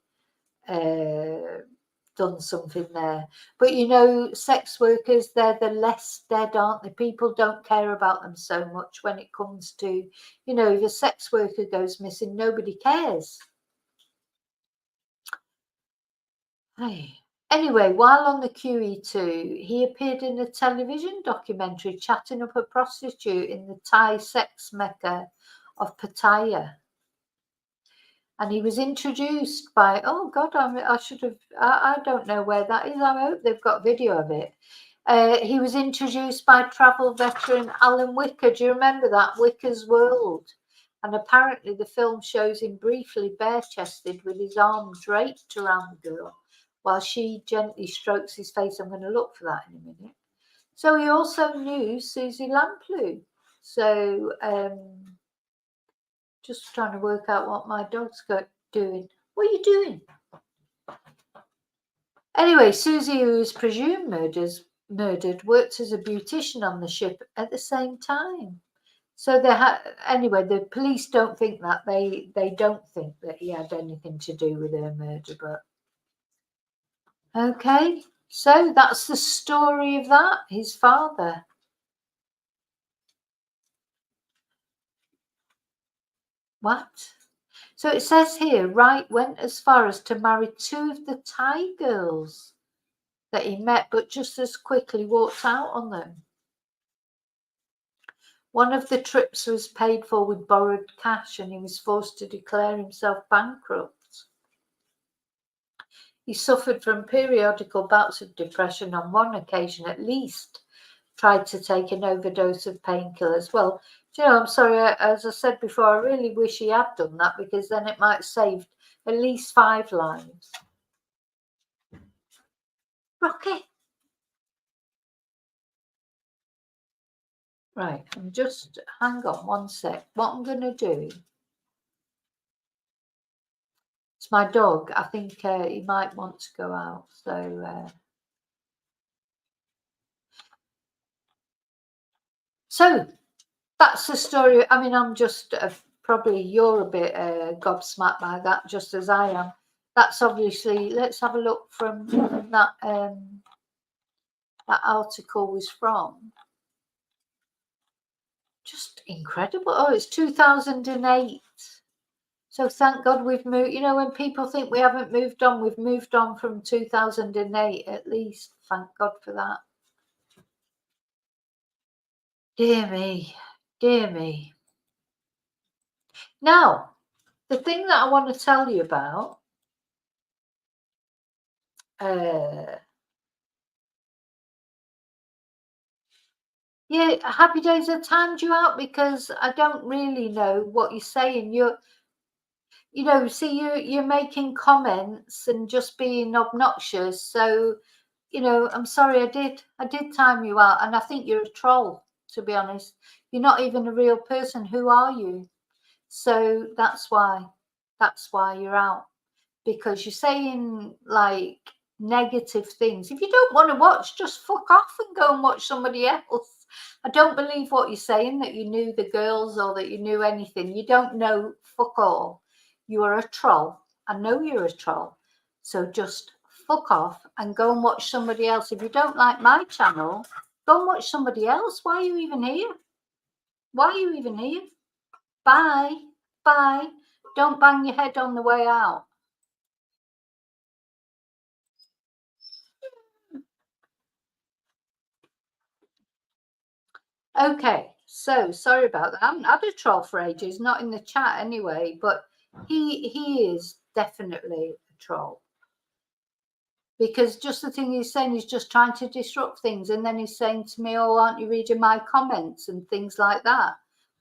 done something there. But you know, sex workers, they're the less dead, aren't they? People don't care about them so much when it comes to, you know, if a sex worker goes missing, nobody cares. Hey. Anyway, while on the QE2, he appeared in a television documentary chatting up a prostitute in the Thai sex mecca of Pattaya. And he was introduced by, oh God, I don't know where that is. I hope they've got video of it. He was introduced by travel veteran Alan Wicker. Do you remember that? Wicker's World. And apparently the film shows him briefly bare-chested with his arm draped around the girl while she gently strokes his face. I'm going to look for that in a minute. So he also knew Susie Lamplugh. So just trying to work out what my dog's doing. What are you doing? Anyway, Susie, who is presumed murdered, worked as a beautician on the ship at the same time. So anyway, the police don't think that. They don't think that he had anything to do with her murder, but okay. So that's the story of that, his father. What? So it says here, Wright went as far as to marry 2 of the Thai girls that he met, but just as quickly walked out on them. One of the trips was paid for with borrowed cash, and he was forced to declare himself bankrupt. He suffered from periodical bouts of depression. On one occasion, at least, tried to take an overdose of painkillers. Well, you know, I'm sorry, as I said before, I really wish he had done that, because then it might have saved at least 5 lives. Rocky. Right, and just hang on one sec. What I'm going to do, it's my dog. I think he might want to go out. So that's the story. I mean, I'm just probably you're a bit gobsmacked by that, just as I am. That's obviously. Let's have a look from that. That article was from. Just incredible. Oh, it's 2008. So thank God we've moved. You know, when people think we haven't moved on, we've moved on from 2008 at least. Thank God for that. Dear me, dear me. Now, the thing that I want to tell you about, yeah, Happy Days, I timed you out because I don't really know what you're saying. You know, see, you're making comments and just being obnoxious. So, you know, I'm sorry, I did time you out, and I think you're a troll, to be honest. You're not even a real person. Who are you? So that's why you're out, because you're saying like negative things. If you don't want to watch, just fuck off and go and watch somebody else. I don't believe what you're saying, that you knew the girls or that you knew anything. You don't know fuck all. You are a troll. I know you're a troll. So just fuck off and go and watch somebody else. If you don't like my channel, go and watch somebody else. Why are you even here? Why are you even here? Bye. Bye. Don't bang your head on the way out. Okay, so sorry about that. I haven't had a troll for ages, not in the chat anyway, but he is definitely a troll. because just the thing he's saying, he's just trying to disrupt things. And then he's saying to me, oh, aren't you reading my comments and things like that?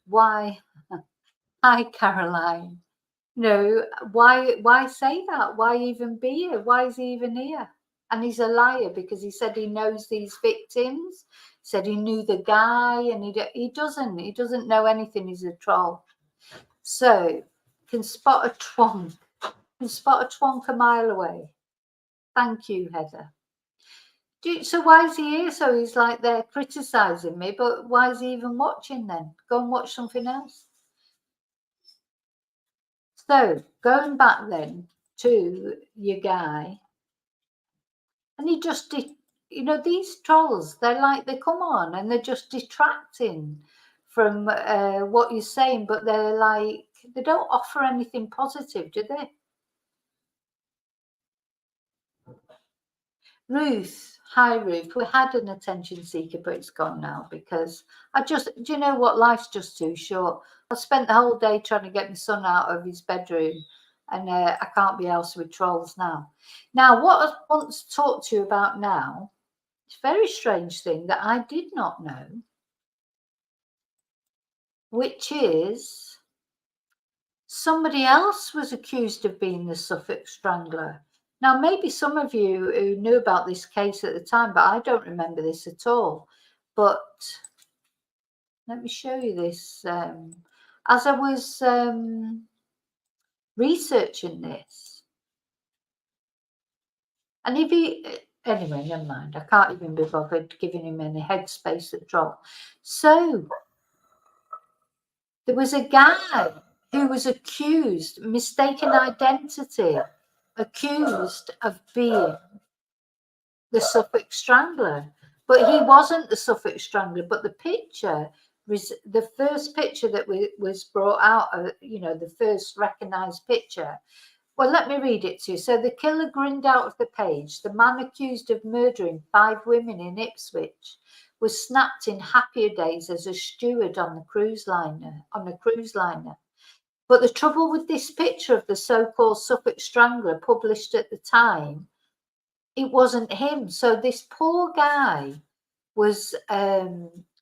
Why? Hi, Caroline. No, why say that? Why even be here? Why is he even here? And he's a liar, because he said he knows these victims, said he knew the guy, and he doesn't know anything. He's a troll. So can spot a twonk. Can spot a twonk a mile away. Thank you, Heather. So why is he here? So he's like, they're criticizing me, but why is he even watching then? Go and watch something else. So going back then to your guy, and he just did, you know, these trolls, they're like, they come on and they're just detracting from what you're saying, but they're like, they don't offer anything positive, do they? Ruth, hi Ruth. We had an attention seeker, but it's gone now because do you know what? Life's just too short. I spent the whole day trying to get my son out of his bedroom, and I can't be else with trolls now. Now, what I want to talk to you about now, it's a very strange thing that I did not know, which is somebody else was accused of being the Suffolk Strangler. Now, maybe some of you who knew about this case at the time, but I don't remember this at all. But let me show you this. As I was researching this, and if he, anyway, never mind. I can't even be bothered giving him any headspace at all. So there was a guy who was accused, mistaken identity, accused of being the Suffolk Strangler, but he wasn't the Suffolk Strangler. But the picture was the first picture that was brought out, you know, the first recognised picture. Well, let me read it to you. So the killer grinned out of the page. The man accused of murdering 5 women in Ipswich was snapped in happier days as a steward on a cruise liner. But the trouble with this picture of the so-called Suffolk Strangler published at the time, it wasn't him. So this poor guy was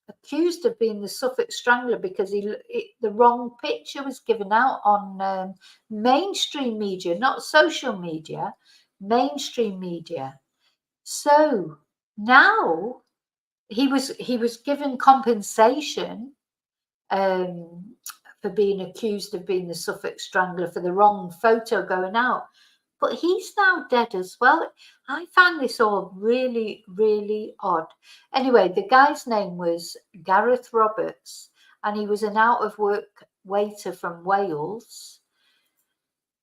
accused of being the Suffolk Strangler because the wrong picture was given out on mainstream media, not social media, mainstream media. So now he was given compensation for being accused of being the Suffolk Strangler for the wrong photo going out. But he's now dead as well. I found this all really, really odd. Anyway, the guy's name was Gareth Roberts, and he was an out-of-work waiter from Wales.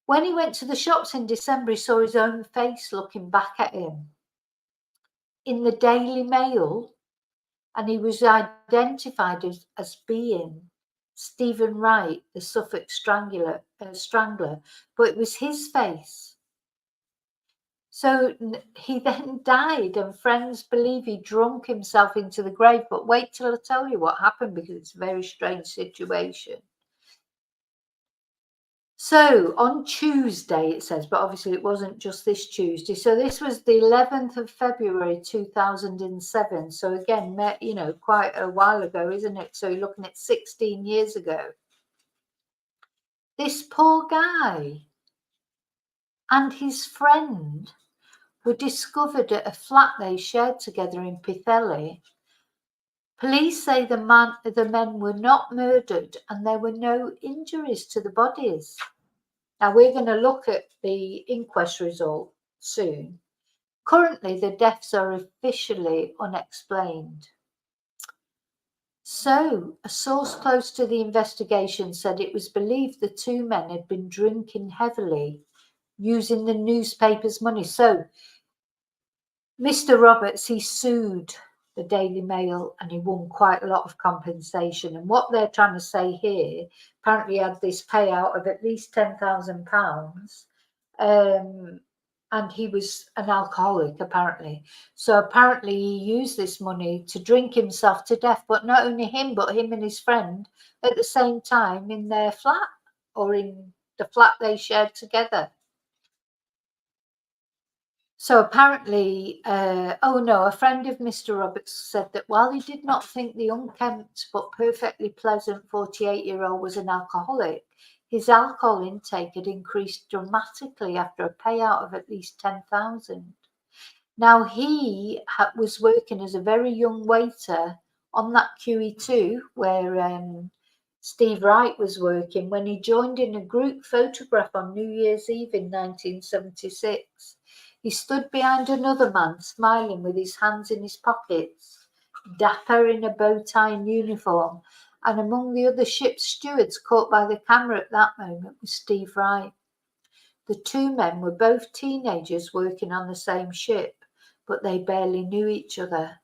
When he went to the shops in December, he saw his own face looking back at him in the Daily Mail, and he was identified as being Stephen Wright, the Suffolk Strangler, but it was his face. So he then died, and friends believe he drunk himself into the grave. But wait till I tell you what happened, because it's a very strange situation. So on Tuesday, it says, but obviously it wasn't just this Tuesday. So this was the 11th of February, 2007. So again, you know, quite a while ago, isn't it? So you're looking at 16 years ago. This poor guy and his friend were discovered at a flat they shared together in Pithelly. Police say the men were not murdered and there were no injuries to the bodies. Now, we're going to look at the inquest result soon. Currently, the deaths are officially unexplained. So, a source close to the investigation said it was believed the 2 men had been drinking heavily, using the newspaper's money. So, Mr. Roberts, he sued the Daily Mail and he won quite a lot of compensation. And what they're trying to say here, apparently he had this payout of at least £10,000. And he was an alcoholic, apparently. So apparently he used this money to drink himself to death, but not only him, but him and his friend at the same time in their flat, or in the flat they shared together. So apparently, a friend of Mr. Roberts said that while he did not think the unkempt but perfectly pleasant 48-year-old was an alcoholic, his alcohol intake had increased dramatically after a payout of at least 10,000. Now he was working as a very young waiter on that QE2 where Steve Wright was working when he joined in a group photograph on New Year's Eve in 1976. He stood behind another man, smiling with his hands in his pockets, dapper in a bow tie and uniform, and among the other ship's stewards caught by the camera at that moment was Steve Wright. The two men were both teenagers working on the same ship, but they barely knew each other.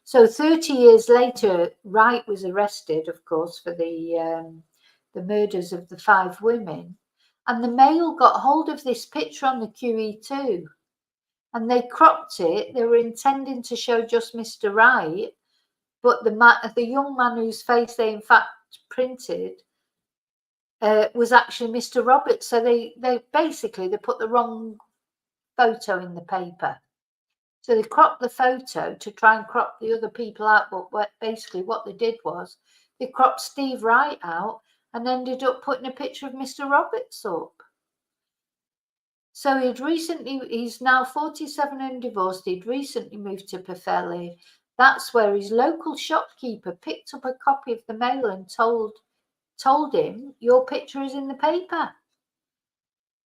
So 30 years later, Wright was arrested, of course, for the murders of the 5 women. And the Mail got hold of this picture on the QE2 and they cropped it. They were intending to show just Mr. Wright, but the young man whose face they in fact printed was actually Mr. Roberts. So they basically put the wrong photo in the paper. So they cropped the photo to try and crop the other people out, but basically what they did was they cropped Steve Wright out and ended up putting a picture of Mr. Roberts up. So he's now 47 and divorced. He'd recently moved to Pwllheli. That's where his local shopkeeper picked up a copy of the Mail and told him, your picture is in the paper.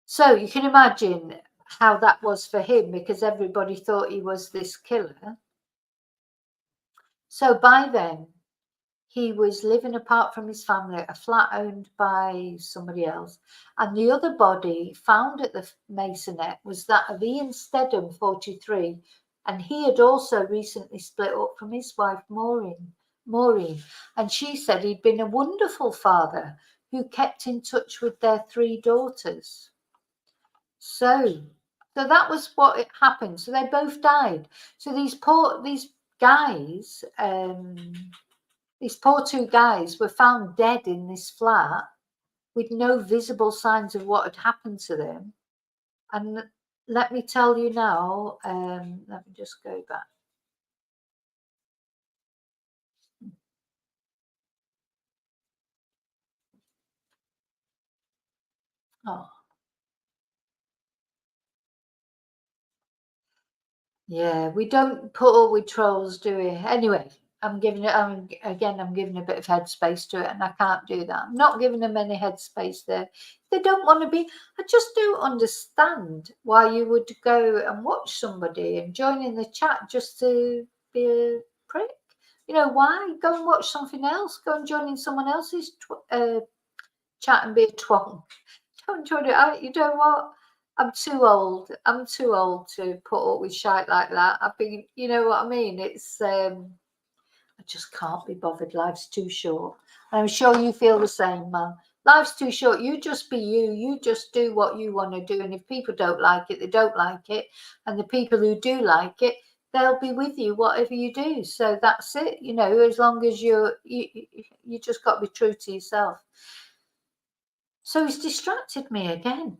So you can imagine how that was for him, because everybody thought he was this killer. So by then, he was living apart from his family at a flat owned by somebody else. And the other body found at the Masonette was that of Ian Stedham, 43. And he had also recently split up from his wife, Maureen. And she said he'd been a wonderful father who kept in touch with their 3 daughters. So that was what it happened. So they both died. So these guys, these poor 2 guys were found dead in this flat with no visible signs of what had happened to them. And let me tell you now, let me just go back. Oh. Yeah, we don't put up with trolls, do we? Anyway, I'm giving a bit of headspace to it, and I can't do that. I'm not giving them any headspace there. They don't want to be. I just don't understand why you would go and watch somebody and join in the chat just to be a prick. You know, why? Go and watch something else. Go and join in someone else's chat and be a twonk. Don't join it. You know what? I'm too old. I'm too old to put up with shite like that. I've been, you know what I mean? It's, I just can't be bothered. Life's too short. And I'm sure you feel the same, man. Life's too short. You just be you. You just do what you want to do. And if people don't like it, they don't like it. And the people who do like it, they'll be with you, whatever you do. So that's it. You know, as long as you just got to be true to yourself. So he's distracted me again.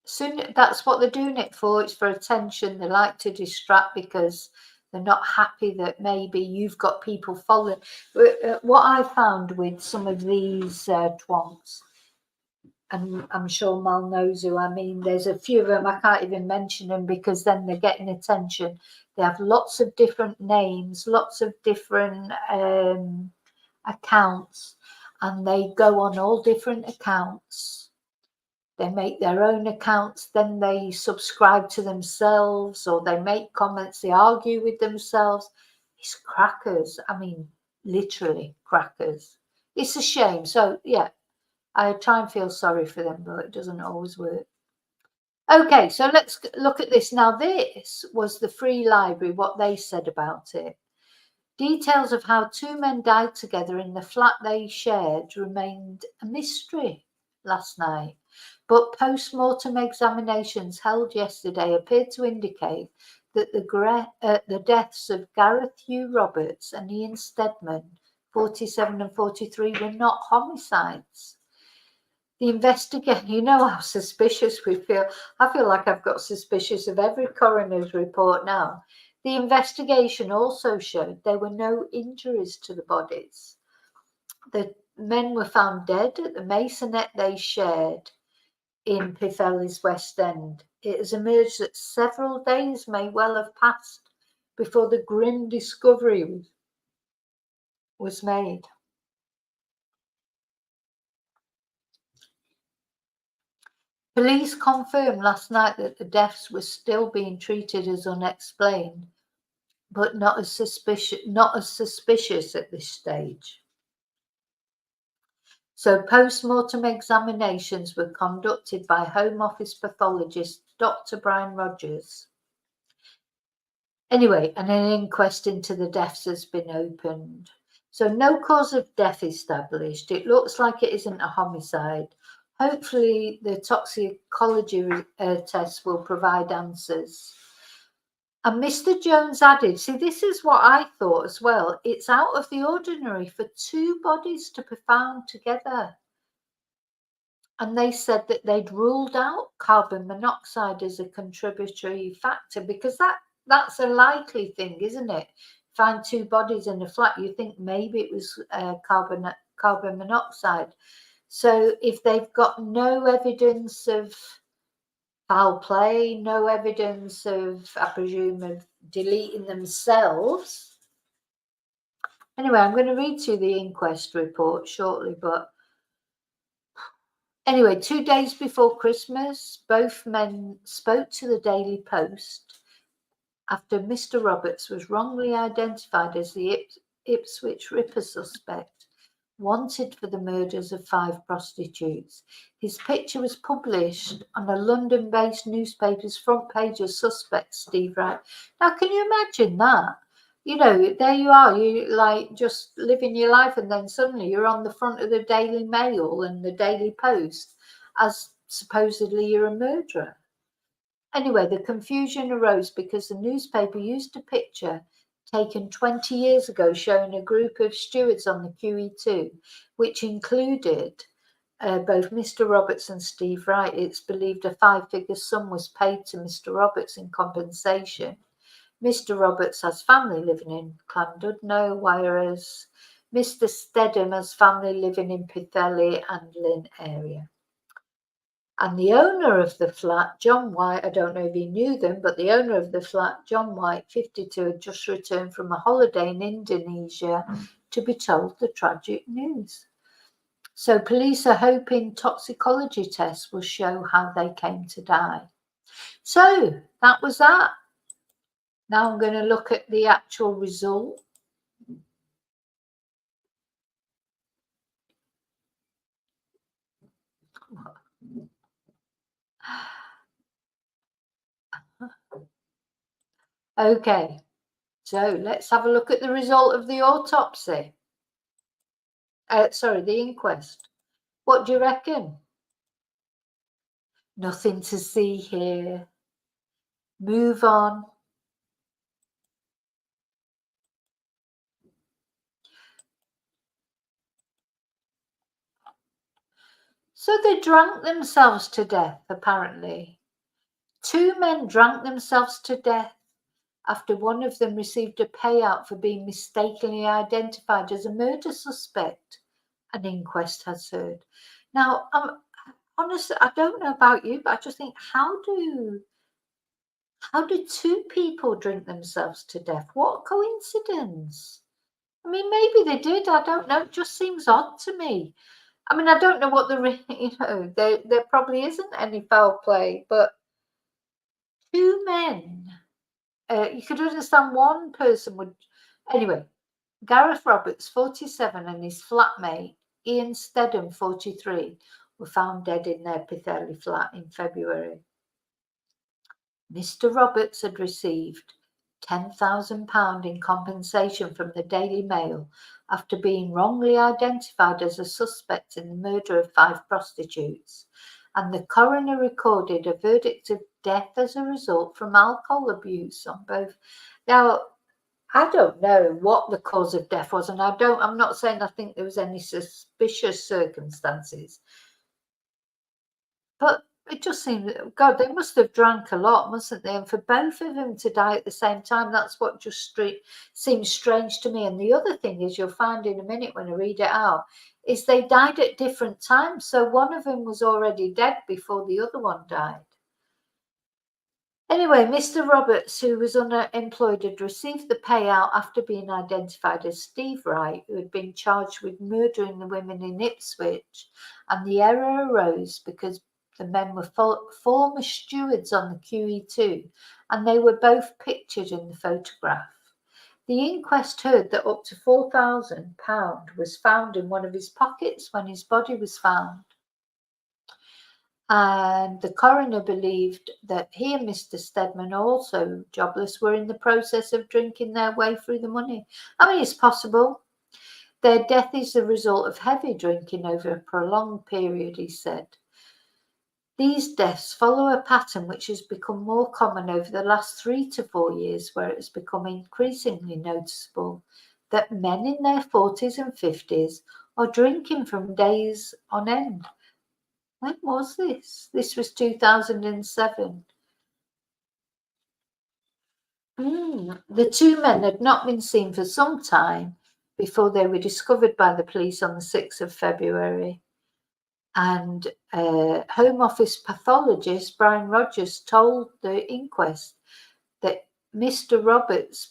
Soon, that's what they're doing it for. It's for attention. They like to distract because they're not happy that maybe you've got people following. What I found with some of these twonks, and I'm sure Mal knows who I mean, there's a few of them, I can't even mention them because then they're getting attention. They have lots of different names, lots of different accounts, and they go on all different accounts. They make their own accounts, then they subscribe to themselves, or they make comments, they argue with themselves. It's crackers. I mean, literally crackers. It's a shame. So, yeah, I try and feel sorry for them, but it doesn't always work. Okay, so let's look at this. Now, this was the Free Library, what they said about it. Details of how 2 men died together in the flat they shared remained a mystery last night. But post-mortem examinations held yesterday appeared to indicate that the deaths of Gareth Hugh Roberts and Ian Stedman, 47 and 43, were not homicides. The investigator, you know how suspicious we feel. I feel like I've got suspicious of every coroner's report now. The investigation also showed there were no injuries to the bodies. The men were found dead at the masonette they shared in Pitheli's West End. It has emerged that several days may well have passed before the grim discovery was made. Police confirmed last night that the deaths were still being treated as unexplained, but not as suspicious at this stage. So post-mortem examinations were conducted by Home Office pathologist Dr. Brian Rogers. Anyway, and an inquest into the deaths has been opened. So no cause of death established. It looks like it isn't a homicide. Hopefully the toxicology tests will provide answers. And Mr. Jones added, see, this is what I thought as well. It's out of the ordinary for two bodies to be found together. And they said that they'd ruled out carbon monoxide as a contributory factor, because that's a likely thing, isn't it? Find two bodies in a flat, you think maybe it was carbon monoxide. So if they've got no evidence of foul play, no evidence of, I presume, of deleting themselves. Anyway, I'm going to read to you the inquest report shortly, but anyway, 2 days before Christmas, both men spoke to the Daily Post after Mr. Roberts was wrongly identified as the Ipswich Ripper suspect, wanted for the murders of 5 prostitutes. His picture was published on a London-based newspaper's front page as suspect Steve Wright. Now, can you imagine that? You know, there you are, you like just living your life, and then suddenly you're on the front of the Daily Mail and the Daily Post as supposedly you're a murderer. Anyway, the confusion arose because the newspaper used a picture taken 20 years ago showing a group of stewards on the QE2, which included both Mr. Roberts and Steve Wright. It's believed a 5-figure sum was paid to Mr. Roberts in compensation. Mr. Roberts has family living in Llandudno, whereas Mr. Stedham has family living in Pitheli and Lynn area. And the owner of the flat, John White, I don't know if he knew them, but the owner of the flat, John White, 52, had just returned from a holiday in Indonesia to be told the tragic news. So police are hoping toxicology tests will show how they came to die. So that was that. Now I'm going to look at the actual result. Okay, so let's have a look at the result of the autopsy. The inquest. What do you reckon? Nothing to see here. Move on. So they drank themselves to death, apparently. 2 men drank themselves to death after one of them received a payout for being mistakenly identified as a murder suspect, an inquest has heard. Now, honestly, I don't know about you, but I just think, how do 2 people drink themselves to death? What coincidence. I mean, maybe they did, I don't know, it just seems odd to me. I mean, I don't know what there probably isn't any foul play, but 2 men, you could understand one person would. Anyway, Gareth Roberts, 47, and his flatmate, Ian Stedham, 43, were found dead in their Pitheli flat in February. Mr. Roberts had received £10,000 in compensation from the Daily Mail after being wrongly identified as a suspect in the murder of 5 prostitutes, and the coroner recorded a verdict of death as a result from alcohol abuse on both. Now, I don't know what the cause of death was, and I'm not saying I think there was any suspicious circumstances, But it just seems, God, they must have drank a lot, mustn't they? And for both of them to die at the same time, that's what just seems strange to me. And the other thing is, you'll find in a minute when I read it out, is they died at different times. So one of them was already dead before the other one died. Anyway, Mr. Roberts, who was unemployed, had received the payout after being identified as Steve Wright, who had been charged with murdering the women in Ipswich. And the error arose because the men were former stewards on the QE2, and they were both pictured in the photograph. The inquest heard that up to £4,000 was found in one of his pockets when his body was found. And the coroner believed that he and Mr. Stedman, also jobless, were in the process of drinking their way through the money. I mean, it's possible. Their death is the result of heavy drinking over a prolonged period, he said. These deaths follow a pattern which has become more common over the last 3 to 4 years, where it has become increasingly noticeable that men in their 40s and 50s are drinking from days on end. When was this? This was 2007. The two men had not been seen for some time before they were discovered by the police on the 6th of February. And Home Office pathologist Brian Rogers told the inquest that Mr. Roberts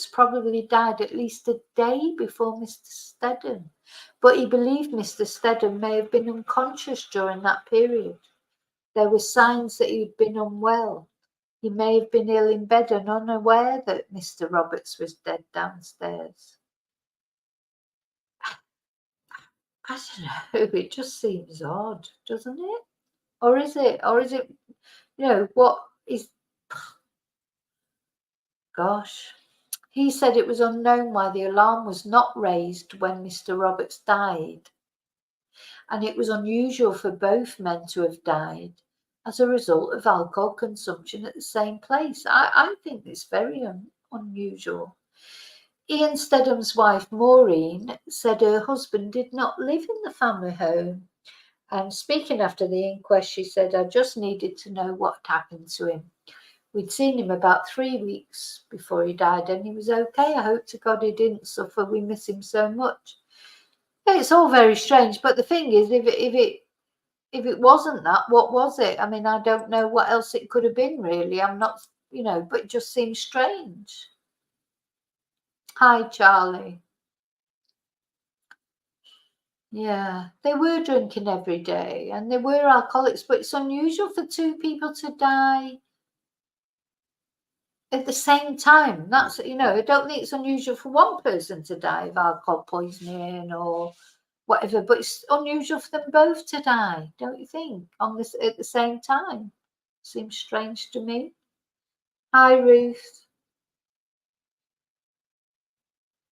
probably died at least a day before Mr. Stedman. But he believed Mr. Stedman may have been unconscious during that period. There were signs that he'd been unwell. He may have been ill in bed and unaware that Mr. Roberts was dead downstairs. I don't know, it just seems odd, doesn't it? Or is it, what is, gosh. He said it was unknown why the alarm was not raised when Mr. Roberts died. And it was unusual for both men to have died as a result of alcohol consumption at the same place. I think it's very unusual. Ian Stedham's wife, Maureen, said her husband did not live in the family home. And speaking after the inquest, she said, I just needed to know what had happened to him. We'd seen him about 3 weeks before he died, and he was okay. I hope to God he didn't suffer. We miss him so much. It's all very strange, but the thing is, if it wasn't that, what was it? I mean, I don't know what else it could have been, really. I'm not, but it just seems strange. Hi, Charlie. Yeah, they were drinking every day, and they were alcoholics, but it's unusual for two people to die at the same time. That's, I don't think it's unusual for one person to die of alcohol poisoning or whatever, but it's unusual for them both to die, don't you think, at the same time? Seems strange to me. Hi, Ruth.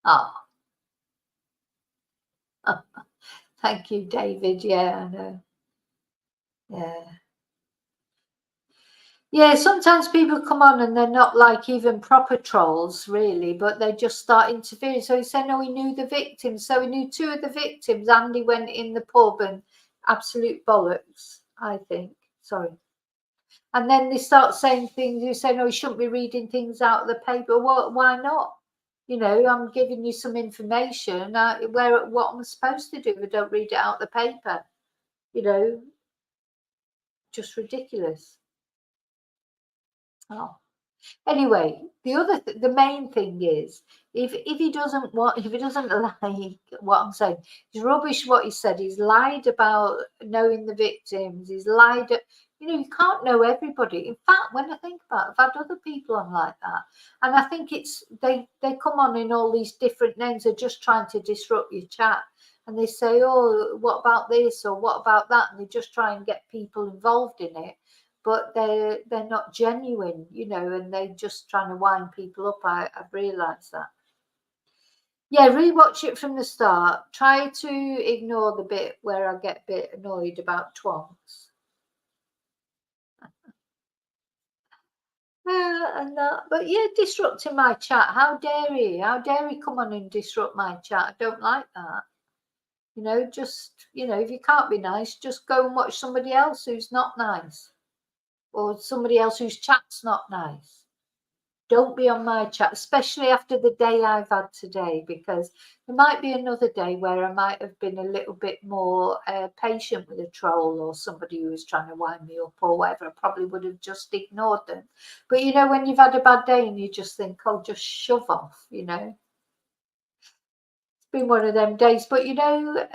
Oh. Thank you, David. Yeah, I know. Yeah, sometimes people come on and they're not like even proper trolls, really, but they just start interfering. So he said, no, he knew the victims. So he knew 2 of the victims. Andy went in the pub and absolute bollocks, I think. Sorry. And then they start saying things. You say, no, he shouldn't be reading things out of the paper. Well, why not? I'm giving you some information. What am I supposed to do if I don't read it out of the paper? Just ridiculous. Oh. Anyway, the main thing is, if he doesn't like what I'm saying, it's rubbish what he said. He's lied about knowing the victims. He's lied. You can't know everybody. In fact, when I think about it, I've had other people on like that, and I think it's they come on in all these different names. They're just trying to disrupt your chat, and they say, oh, what about this or what about that, and they just try and get people involved in it. But they're not genuine, and they're just trying to wind people up. I've realised that. Yeah, rewatch it from the start. Try to ignore the bit where I get a bit annoyed about twonks. And that, but yeah, disrupting my chat. How dare he? How dare he come on and disrupt my chat? I don't like that. You know, just, you know, if you can't be nice, just go and watch somebody else who's not nice, or somebody else whose chat's not nice. Don't be on my chat, especially after the day I've had today, because there might be another day where I might have been a little bit more patient with a troll or somebody who was trying to wind me up or whatever. I probably would have just ignored them. But, you know, when you've had a bad day and you just think, oh, just shove off, you know. It's been one of them days. But, you know,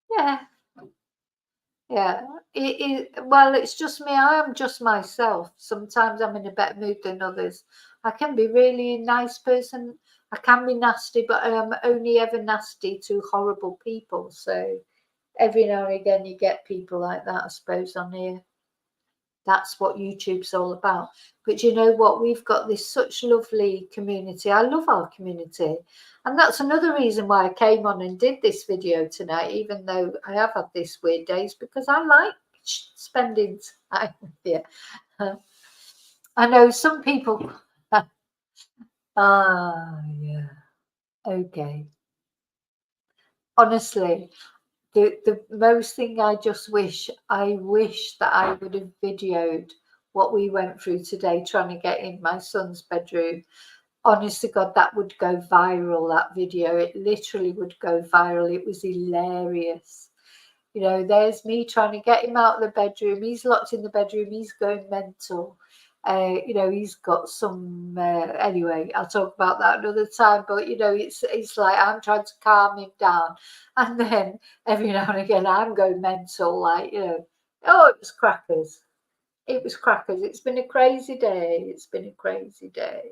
yeah. Yeah, well, it's just me. I am just myself. Sometimes I'm in a better mood than others. I can be really a nice person. I can be nasty, but I'm only ever nasty to horrible people. So every now and again, you get people like that, I suppose, on here. That's what YouTube's all about. But you know what? We've got this such lovely community. I love our community. And that's another reason why I came on and did this video tonight, even though I have had these weird days, because I like spending time with you. I know some people. Yeah. Okay. Honestly, the most thing I wish that I would have videoed what we went through today trying to get in my son's bedroom. Honest to God, that would go viral, that video. It literally would go viral. It was hilarious. You know, there's me trying to get him out of the bedroom. He's locked in the bedroom. He's going mental. You know, he's got some. Anyway, I'll talk about that another time. But you know, it's like I'm trying to calm him down, and then every now and again I'm going mental. Like, you know, oh, it was crackers. It was crackers. It's been a crazy day. It's been a crazy day.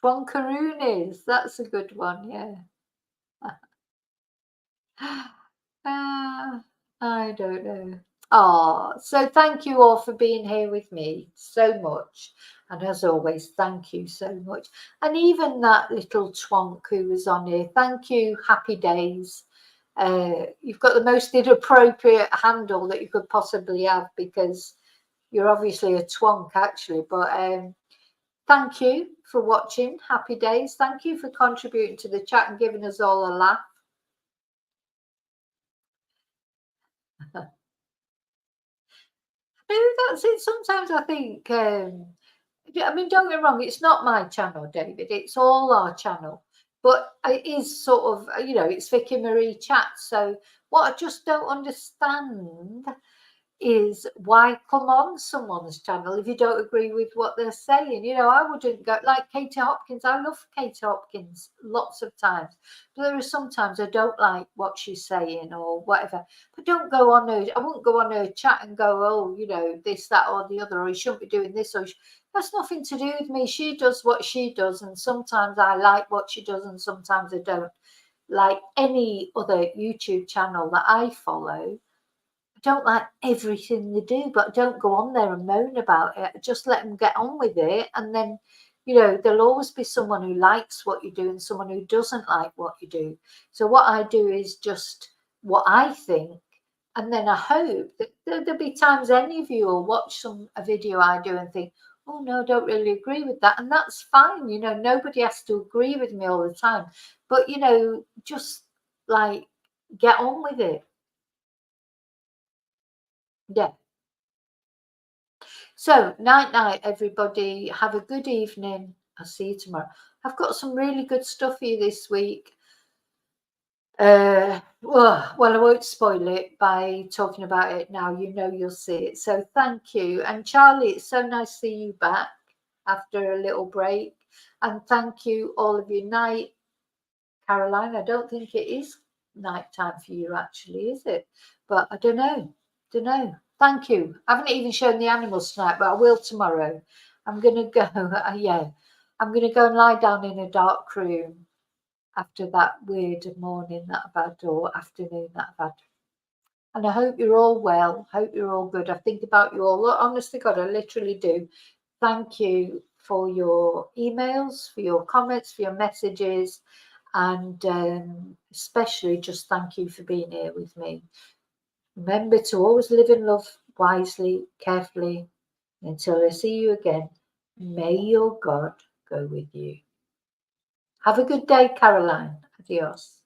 Twankaroonies. That's a good one. Yeah. I don't know. So thank you all for being here with me so much. And as always, thank you so much. And even that little twonk who was on here, thank you, Happy Days. You've got the most inappropriate handle that you could possibly have, because you're obviously a twonk actually. But thank you for watching, Happy Days. Thank you for contributing to the chat and giving us all a laugh. No, that's it. Sometimes I think, I mean, don't get me wrong, it's not my channel, David. It's all our channel. But it is sort of, you know, it's Vicky Marie Chat. So what I just don't understand is why come on someone's channel if you don't agree with what they're saying. You know, I wouldn't go like Katie Hopkins. I love Katie Hopkins lots of times, but there are sometimes I don't like what she's saying or whatever. But don't go on her. I wouldn't go on her chat and go, oh, you know, this, that, or the other, or you shouldn't be doing this, or that's nothing to do with me. She does what she does, and sometimes I like what she does, and sometimes I don't. Like any other YouTube channel that I follow, I don't like everything they do, but don't go on there and moan about it. Just let them get on with it. And then, you know, there'll always be someone who likes what you do and someone who doesn't like what you do. So what I do is just what I think. And then I hope that there'll be times any of you will watch a video I do and think, oh, no, I don't really agree with that. And that's fine. You know, nobody has to agree with me all the time. But, you know, just like get on with it. Yeah. So, night, everybody. Have a good evening. I'll see you tomorrow. I've got some really good stuff for you this week. Well, I won't spoil it by talking about it now. You know you'll see it. So, thank you. And Charlie, it's so nice to see you back after a little break. And thank you, all of you. Night, Caroline. I don't think it is night time for you, actually, is it? But I don't know. Thank you. I haven't even shown the animals tonight, but I will tomorrow. I'm going to go, I'm going to go and lie down in a dark room after that weird morning that I've had, or afternoon that I've had. And I hope you're all well. Hope you're all good. I think about you all. Honest to God, I literally do. Thank you for your emails, for your comments, for your messages, and especially just thank you for being here with me. Remember to always live in love wisely, carefully. Until I see you again, may your God go with you. Have a good day, Caroline. Adios.